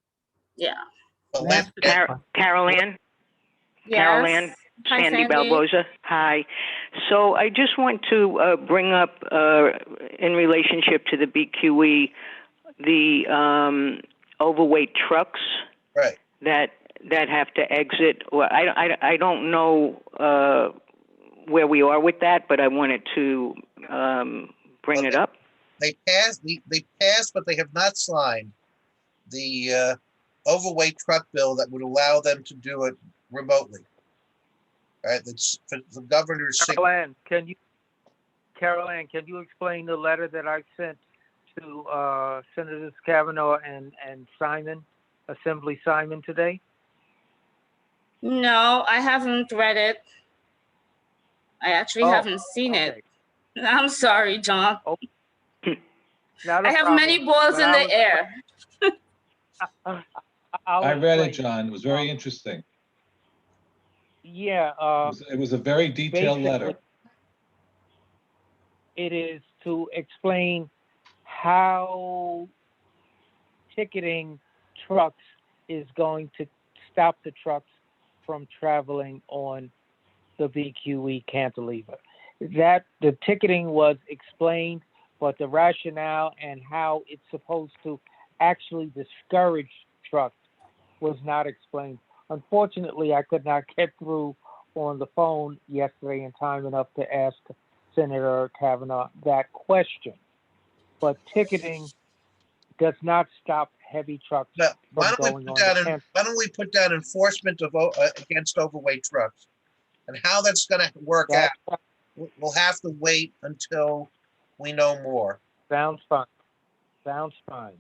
Speaker 8: Yeah.
Speaker 6: Carol Ann?
Speaker 8: Yes.
Speaker 6: Carol Ann,
Speaker 8: Hi,
Speaker 6: Sandy Barbosa. Hi. So I just want to bring up, in relationship to the BQE, the overweight trucks that have to exit. Well, I don't know where we are with that, but I wanted to bring it up.
Speaker 1: They passed, but they have not signed the overweight truck bill that would allow them to do it remotely. All right, that's the governor's.
Speaker 5: Carol Ann, can you explain the letter that I sent to Senators Kavanaugh and Simon, Assembly Simon today?
Speaker 8: No, I haven't read it. I actually haven't seen it. I'm sorry, John.
Speaker 5: Not a
Speaker 8: I have
Speaker 5: problem,
Speaker 8: many balls
Speaker 5: but
Speaker 8: in the air.
Speaker 5: I'll
Speaker 10: I read it,
Speaker 5: explain.
Speaker 10: John. It was very interesting.
Speaker 5: Yeah,
Speaker 10: It was a very detailed letter.
Speaker 5: basically, it is to explain how ticketing trucks is going to stop the trucks from traveling on the BQE cantilever. That the ticketing was explained, but the rationale and how it's supposed to actually discourage trucks was not explained. Unfortunately, I could not get through on the phone yesterday in time enough to ask Senator Kavanaugh that question. But ticketing does not stop heavy trucks
Speaker 1: Now, why
Speaker 5: from
Speaker 1: don't we
Speaker 5: going
Speaker 1: put
Speaker 5: on
Speaker 1: down,
Speaker 5: the cantilever.
Speaker 1: why don't we put down enforcement of, against overweight trucks? And how that's gonna work out, we'll have to wait until we know more.
Speaker 5: Sounds fine. Sounds fine.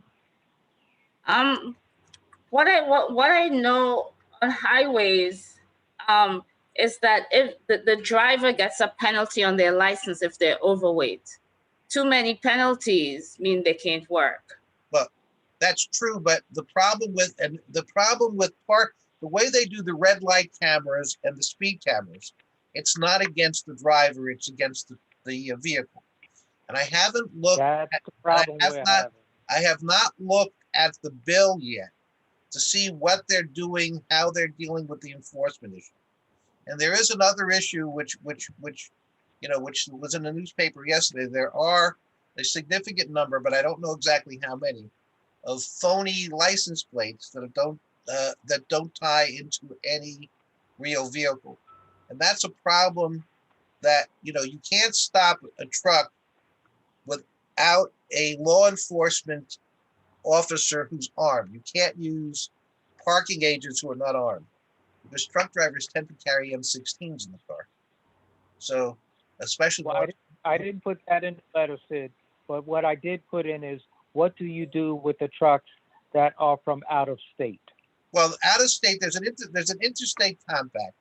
Speaker 8: What I know on highways is that if the driver gets a penalty on their license if they're overweight, too many penalties mean they can't work.
Speaker 1: But that's true, but the problem with the way they do the red light cameras and the speed cameras, it's not against the driver, it's against the vehicle. And I haven't looked
Speaker 5: That's the problem
Speaker 1: I have not looked at the bill yet to see what they're doing, how they're dealing with the enforcement issue. And there is another issue which was in the newspaper yesterday. There are a significant number, but I don't know exactly how many, of phony license plates that don't tie into any real vehicle. And that's a problem that, you can't stop a truck without a law enforcement officer who's armed. You can't use parking agents who are not armed, because truck drivers tend to carry M16s in the car. So, especially.
Speaker 5: Well, I didn't put that in the letter, Sid, but what I did put in is, what do you do with the trucks that are from out of state?
Speaker 1: Well, out of state, there's an interstate compact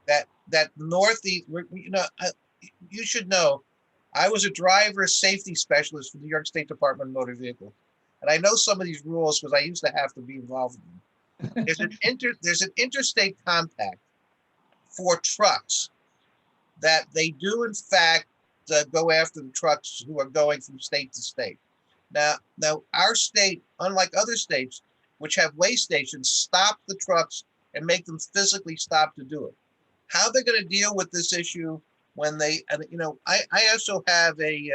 Speaker 1: that Northeast. You should know. I was a driver safety specialist for the New York State Department of Motor Vehicles, and I know some of these rules because I used to have to be involved in them. There's an interstate compact for trucks that they do in fact go after the trucks who are going from state to state. Now our state, unlike other states which have weigh stations, stop the trucks and make them physically stop to do it. How they're going to deal with this issue when they, I also have a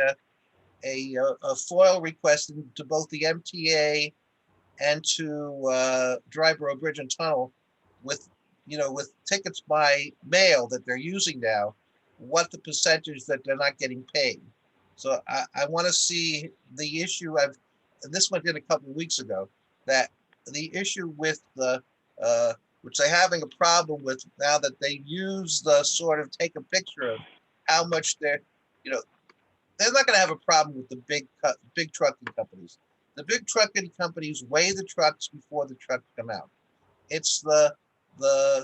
Speaker 1: FOIL request to both the MTA and to Dryborough Bridge and Tunnel with tickets by mail that they're using now, what the percentage that they're not getting paid. So I want to see the issue. This went in a couple of weeks ago, that the issue with which they're having a problem with now, that they use the sort of take a picture of how much they're not going to have a problem with the big trucking companies. The big trucking companies weigh the trucks before the trucks come out. It's the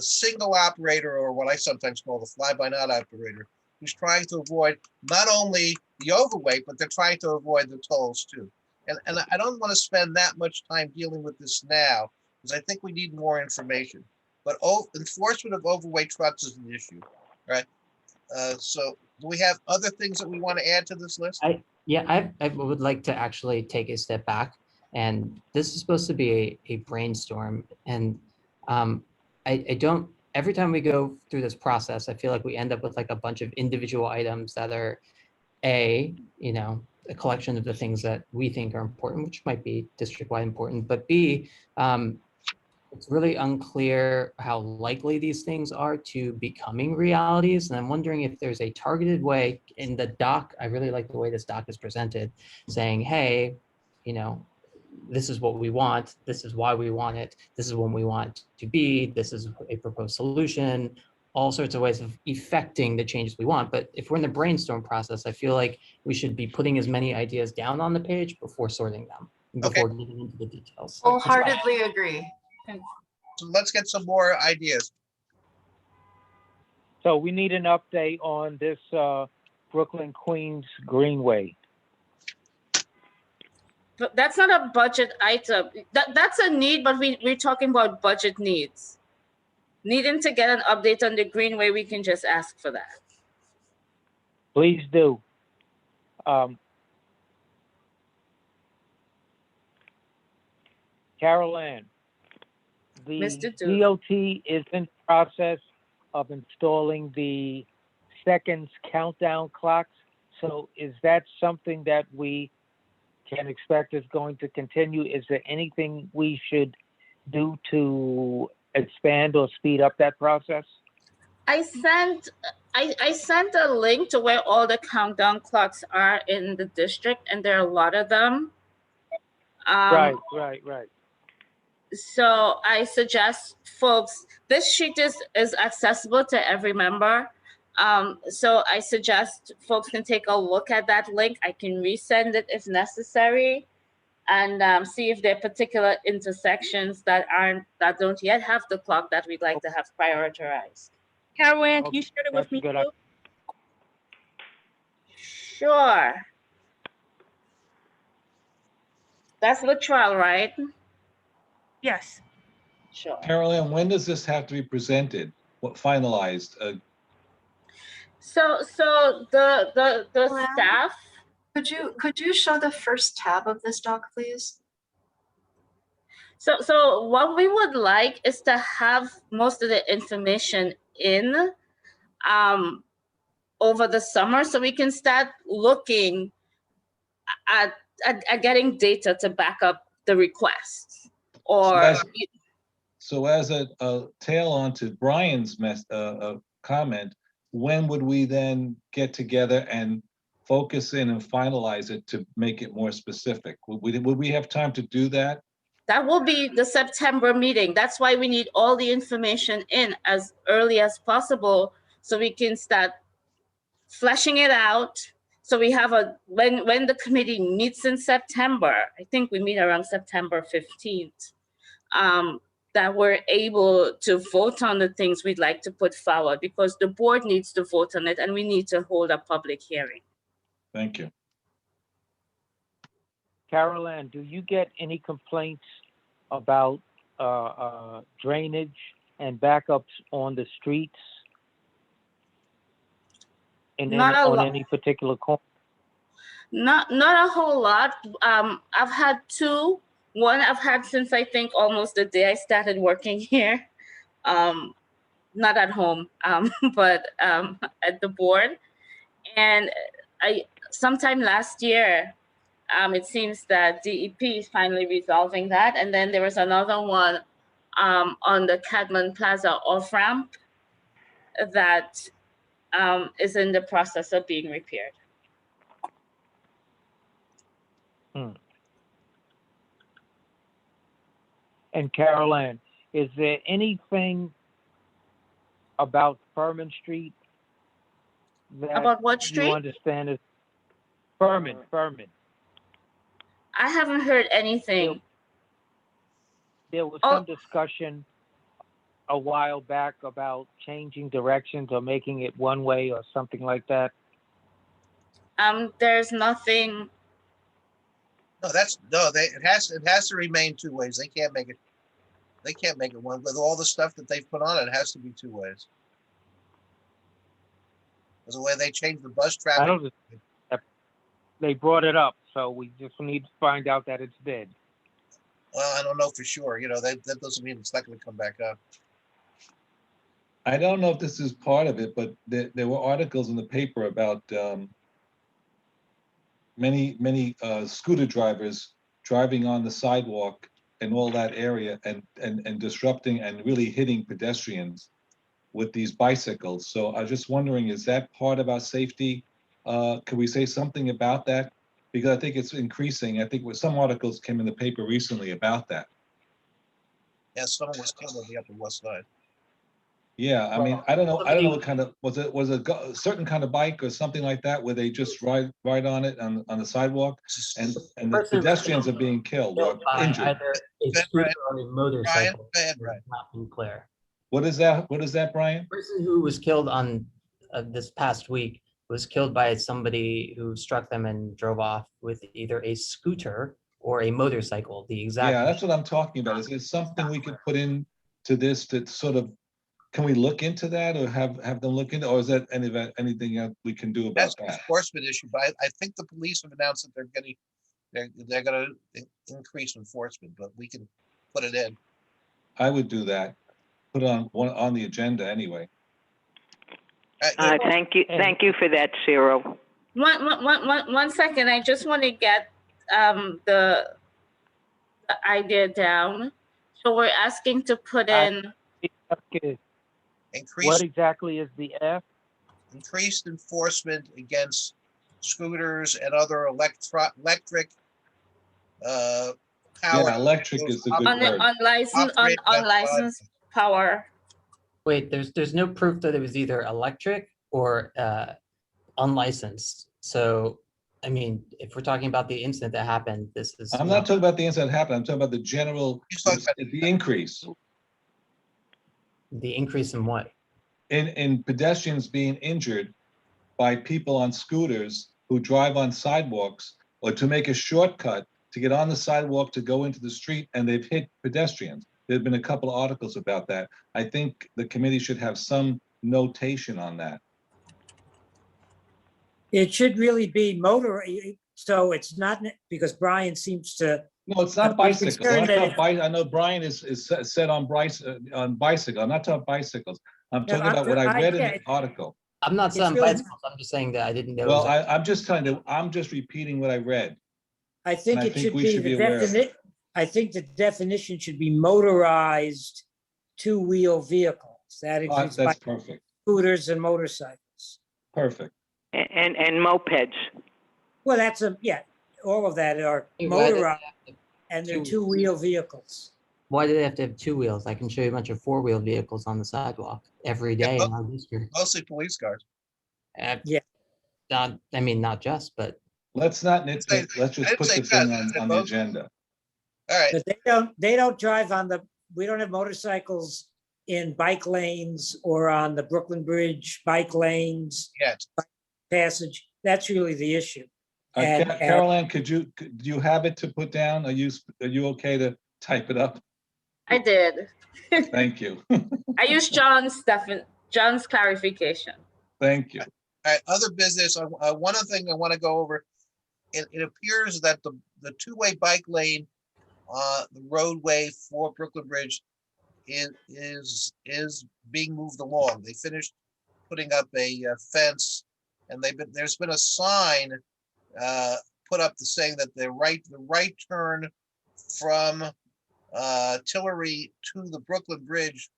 Speaker 1: single operator, or what I sometimes call the fly-by-night operator, who's trying to avoid not only the overweight, but they're trying to avoid the tolls too. And I don't want to spend that much time dealing with this now, because I think we need more information. But enforcement of overweight trucks is an issue, right? So do we have other things that we want to add to this list?
Speaker 17: I would like to actually take a step back, and this is supposed to be a brainstorm. And I don't, every time we go through this process, I feel like we end up with like a bunch of individual items that are a collection of the things that we think are important, which might be district-wide important, but B, it's really unclear how likely these things are to becoming realities. And I'm wondering if there's a targeted way in the doc. I really like the way this doc is presented, saying, hey, this is what we want. This is why we want it. This is when we want it to be. This is a proposed solution. All sorts of ways of effecting the changes we want. But if we're in the brainstorm process, I feel like we should be putting as many ideas down on the page before sorting them, before getting into the details.
Speaker 7: Wholeheartedly agree.
Speaker 1: So let's get some more ideas.
Speaker 5: So we need an update on this Brooklyn Queens Greenway.
Speaker 8: but that's not a budget item. That's a need, but we're talking about budget needs. Needing to get an update on the Greenway, we can just ask for that.
Speaker 5: Please do. Carol Ann, the
Speaker 8: Mr. Duke.
Speaker 5: DOT is in process of installing the seconds countdown clocks. So is that something that we can expect is going to continue? Is there anything we should do to expand or speed up that process?
Speaker 8: I sent a link to where all the countdown clocks are in the district, and there are a lot of them.
Speaker 5: Right.
Speaker 8: So I suggest folks, this sheet is accessible to every member. So I suggest folks can take a look at that link. I can resend it if necessary, and see if there are particular intersections that don't yet have the clock that we'd like to have prioritized.
Speaker 18: Carol, can you share it with me too?
Speaker 8: Sure. That's the trial, right?
Speaker 18: Yes.
Speaker 8: Sure.
Speaker 10: Carolyn, when does this have to be presented? What finalized?
Speaker 8: So the staff.
Speaker 7: Could you show the first tab of this doc, please?
Speaker 8: So what we would like is to have most of the information in over the summer, so we can start looking at getting data to back up the requests. Or
Speaker 10: so as a tail on to Brian's comment, when would we then get together and focus in and finalize it to make it more specific? Would we have time to do that?
Speaker 8: That will be the September meeting. That's why we need all the information in as early as possible, so we can start fleshing it out. So we have when the committee meets in September, I think we meet around September 15th, that we're able to vote on the things we'd like to put forward, because the board needs to vote on it and we need to hold a public hearing.
Speaker 10: Thank you.
Speaker 5: Carol Ann, do you get any complaints about drainage and backups on the streets on any particular corner?
Speaker 8: Not a whole lot. I've had two. One I've had since I think almost the day I started working here. Not at home, but at the board. And sometime last year, it seems that DEP is finally resolving that. And then there was another one on the Cadman Plaza off-ramp that is in the process of being repaired.
Speaker 5: And Carol Ann, is there anything about Furman Street that
Speaker 8: about what street?
Speaker 5: You understand is Furman.
Speaker 8: I haven't heard anything.
Speaker 5: There was some discussion a while back about changing directions or making it one way or something like that.
Speaker 8: There's nothing.
Speaker 1: No, it has to remain two ways. They can't make it one. With all the stuff that they've put on it, it has to be two ways. Because the way they changed the bus traffic.
Speaker 5: They brought it up, so we just need to find out that it's dead.
Speaker 1: Well, I don't know for sure. That doesn't mean it's not going to come back up.
Speaker 10: I don't know if this is part of it, but there were articles in the paper about many scooter drivers driving on the sidewalk in all that area and disrupting and really hitting pedestrians with these bicycles. So I was just wondering, is that part of our safety? Could we say something about that? Because I think it's increasing. I think some articles came in the paper recently about that.
Speaker 1: Yeah, someone was killed on the Upper West Side.
Speaker 10: Yeah, I mean, I don't know what kind of, was it a certain kind of bike or something like that where they just ride on it on the sidewalk and the pedestrians are being killed or injured.
Speaker 17: Either a scooter or a motorcycle. Not been clear.
Speaker 10: What is that, Brian?
Speaker 17: The person who was killed on this past week was killed by somebody who struck them and drove off with either a scooter or a motorcycle, the exact.
Speaker 10: Yeah, that's what I'm talking about. Is there something we could put in to this that sort of, can we look into that or have them look into, or is that anything else we can do about
Speaker 1: That's an
Speaker 10: that?
Speaker 1: enforcement issue, but I think the police have announced that they're gonna increase enforcement, but we can put it in.
Speaker 10: I would do that. Put it on the agenda anyway.
Speaker 6: Thank you for that, Cyril.
Speaker 8: One second, I just want to get the idea down. So we're asking to put in.
Speaker 5: Okay.
Speaker 1: Increase.
Speaker 5: What exactly is the F?
Speaker 1: Increased enforcement against scooters and other electric power.
Speaker 10: Yeah, electric is a good word.
Speaker 8: Unlicensed power.
Speaker 17: Wait, there's no proof that it was either electric or unlicensed. So, I mean, if we're talking about the incident that happened, this is.
Speaker 10: I'm not talking about the incident that happened. I'm talking about the general, the increase.
Speaker 17: The increase in what?
Speaker 10: In pedestrians being injured by people on scooters who drive on sidewalks or to make a shortcut to get on the sidewalk to go into the street, and they've hit pedestrians. There've been a couple of articles about that. I think the committee should have some notation on that.
Speaker 2: It should really be motor, so it's not, because Brian seems to.
Speaker 10: No, it's not bicycles. I know Brian is set on bicycle. I'm not talking bicycles. I'm talking about what I read in the article.
Speaker 17: I'm not saying bicycles. I'm just saying that I didn't know.
Speaker 10: Well, I'm just repeating what I read.
Speaker 2: I think it should
Speaker 10: we
Speaker 2: be
Speaker 10: should
Speaker 2: the
Speaker 10: be aware of it.
Speaker 2: definition. I think the definition should be motorized two-wheel vehicles. That includes
Speaker 10: That's perfect.
Speaker 2: scooters and motorcycles.
Speaker 10: Perfect.
Speaker 6: And mopeds.
Speaker 2: Well, that's all of that are motorized, and they're two-wheel vehicles.
Speaker 17: Why do they have to have two wheels? I can show you a bunch of four-wheel vehicles on the sidewalk every day in our district.
Speaker 1: Mostly police cars.
Speaker 2: Yeah.
Speaker 17: Not just, but.
Speaker 10: Let's not nitpick. Let's just put the thing on the agenda.
Speaker 1: All right.
Speaker 2: But they don't drive we don't have motorcycles in bike lanes or on the Brooklyn Bridge bike lanes.
Speaker 1: Yes.
Speaker 2: Passage. That's really the issue.
Speaker 10: Caroline, do you have it to put down? Are you okay to type it up?
Speaker 8: I did.
Speaker 10: Thank you.
Speaker 8: I used John's clarification.
Speaker 10: Thank you.
Speaker 1: All right, other business. One other thing I want to go over. It appears that the two-way bike lane, the roadway for Brooklyn Bridge, is being moved along. They finished putting up a fence, and there's been a sign put up saying that the right turn from Tillery to the Brooklyn Bridge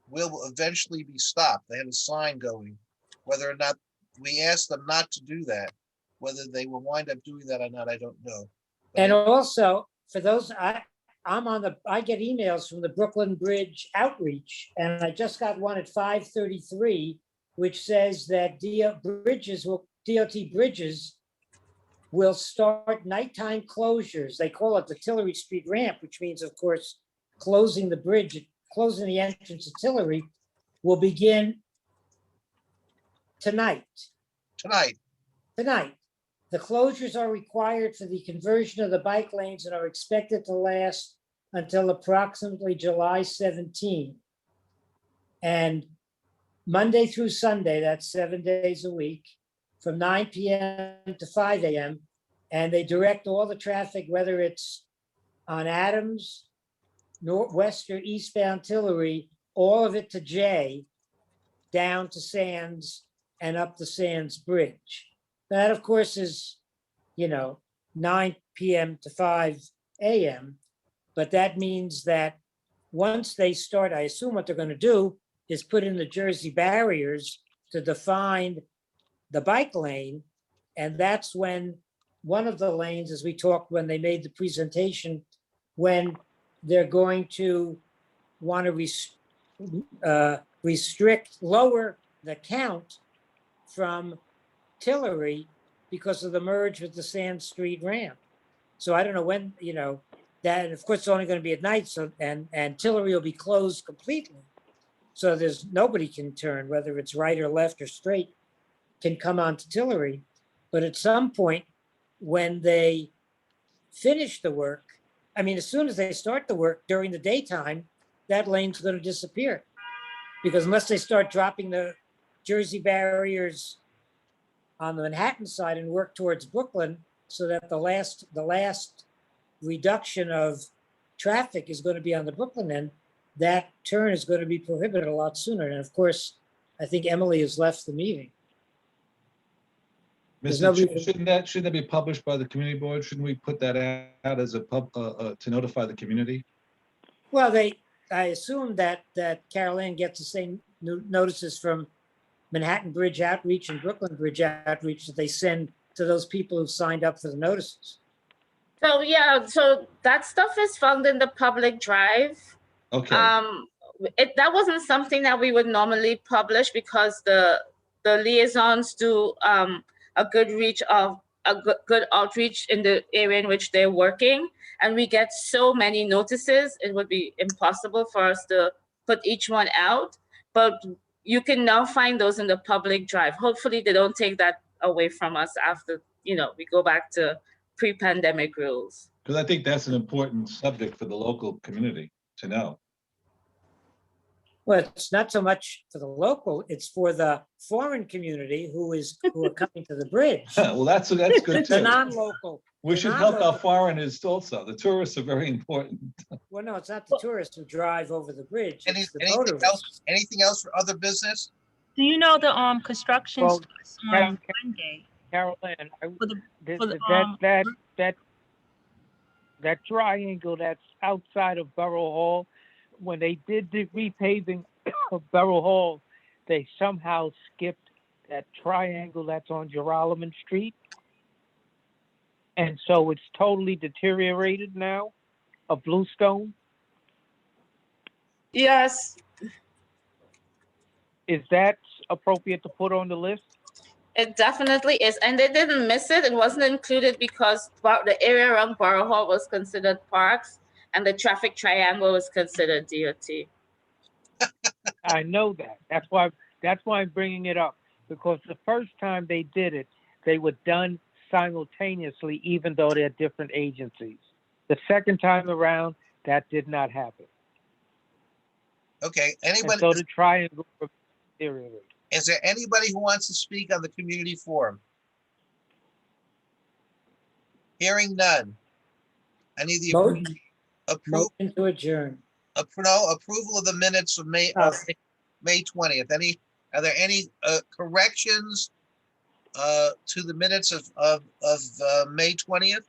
Speaker 1: will eventually be stopped. They have a sign going. Whether or not we asked them not to do that, whether they will wind up doing that or not, I don't know. But
Speaker 2: And also, for those, I get emails from the Brooklyn Bridge outreach, and I just got one at 5:33, which says that DOT bridges will start nighttime closures. They call it the Tillery Street ramp, which means, of course, closing the bridge, closing the entrance to Tillery will begin tonight. Tonight. The closures are required for the conversion of the bike lanes and are expected to last until approximately July 17. And Monday through Sunday, that's 7 days a week, from 9 p.m. to 5 a.m. And they direct all the traffic, whether it's on Adams, northwest or eastbound Tillery, all of it to J, down to Sands and up the Sands Bridge. That, of course, is, 9 p.m. to 5 a.m. But that means that once they start, I assume what they're going to do is put in the Jersey barriers to define the bike lane. And that's when one of the lanes, as we talked when they made the presentation, when they're going to want to lower the count from Tillery because of the merge with the Sand Street ramp. So I don't know when, that, of course, it's only going to be at night. So, and Tillery will be closed completely. So nobody can turn, whether it's right or left or straight, can come onto Tillery. But at some point, when they finish the work, I mean, as soon as they start the work during the daytime, that lane's going to disappear. Because unless they start dropping the Jersey barriers on the Manhattan side and work towards Brooklyn, so that the last reduction of traffic is going to be on the Brooklyn end, that turn is going to be prohibited a lot sooner. And of course, I think Emily has left the meeting. There's
Speaker 10: Mr. Chair,
Speaker 2: nobody-
Speaker 10: shouldn't that be published by the community board? Shouldn't we put that out as a to notify the community?
Speaker 2: Well, I assume that Carol Ann gets the same notices from Manhattan Bridge Outreach and Brooklyn Bridge Outreach that they send to those people who signed up for the notices.
Speaker 8: So yeah, so that stuff is found in the public drive.
Speaker 10: Okay.
Speaker 8: That wasn't something that we would normally publish because the liaisons do a good good outreach in the area in which they're working, and we get so many notices, it would be impossible for us to put each one out. But you can now find those in the public drive. Hopefully they don't take that away from us after, we go back to pre-pandemic rules.
Speaker 10: Because I think that's an important subject for the local community to know.
Speaker 2: Well, it's not so much for the local, it's for the foreign community who are coming to the bridge.
Speaker 10: Well, that's good
Speaker 2: The
Speaker 10: too.
Speaker 2: non-local.
Speaker 10: We
Speaker 2: the
Speaker 10: should help our
Speaker 2: non-local-
Speaker 10: foreigners also. The tourists are very important.
Speaker 2: Well, no, it's not the tourists who drive over the bridge. It's the
Speaker 1: Anything
Speaker 2: motorists.
Speaker 1: else? Anything else for other business?
Speaker 18: Do you know the construction
Speaker 5: Well,
Speaker 18: starts on Monday?
Speaker 5: Carol Ann,
Speaker 18: For the,
Speaker 5: that triangle that's outside of Borough Hall, when they did the repaving of Borough Hall, they somehow skipped that triangle that's on Geralman Street. And so it's totally deteriorated now, of Bluestone.
Speaker 8: Yes,
Speaker 5: Is that appropriate to put on the list?
Speaker 8: it definitely is. And they didn't miss it. It wasn't included because the area around Borough Hall was considered parks and the traffic triangle was considered DOT.
Speaker 5: I know that. That's why I'm bringing it up, because the first time they did it, they were done simultaneously, even though they're different agencies. The second time around, that did not happen.
Speaker 1: Okay,
Speaker 5: And
Speaker 1: anybody,
Speaker 5: so the triangle deteriorated.
Speaker 1: is there anybody who wants to speak on the community forum? Hearing none. I need the
Speaker 2: Motion
Speaker 1: approval
Speaker 2: to adjourn.
Speaker 1: approval of the minutes of May 20th. Are there any corrections to the minutes of May 20th?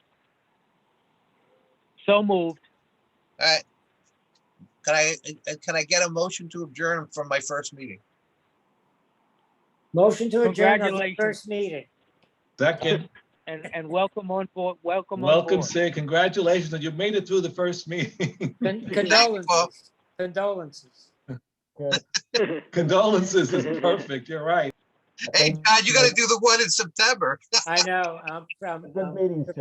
Speaker 5: So moved.
Speaker 1: All right. Can I get a motion to adjourn from my first meeting?
Speaker 2: Motion to adjourn of the
Speaker 5: Congratulations.
Speaker 2: first meeting.
Speaker 10: Second,
Speaker 5: And welcome on board. Welcome on
Speaker 10: welcome,
Speaker 5: board.
Speaker 10: Sid. Congratulations. You made it through the first meeting.
Speaker 2: Condolences. Condolences.
Speaker 10: Condolences is perfect. You're right.
Speaker 1: Hey, Todd, you got to do the one in September.
Speaker 2: I know.
Speaker 21: Good meeting, Sid.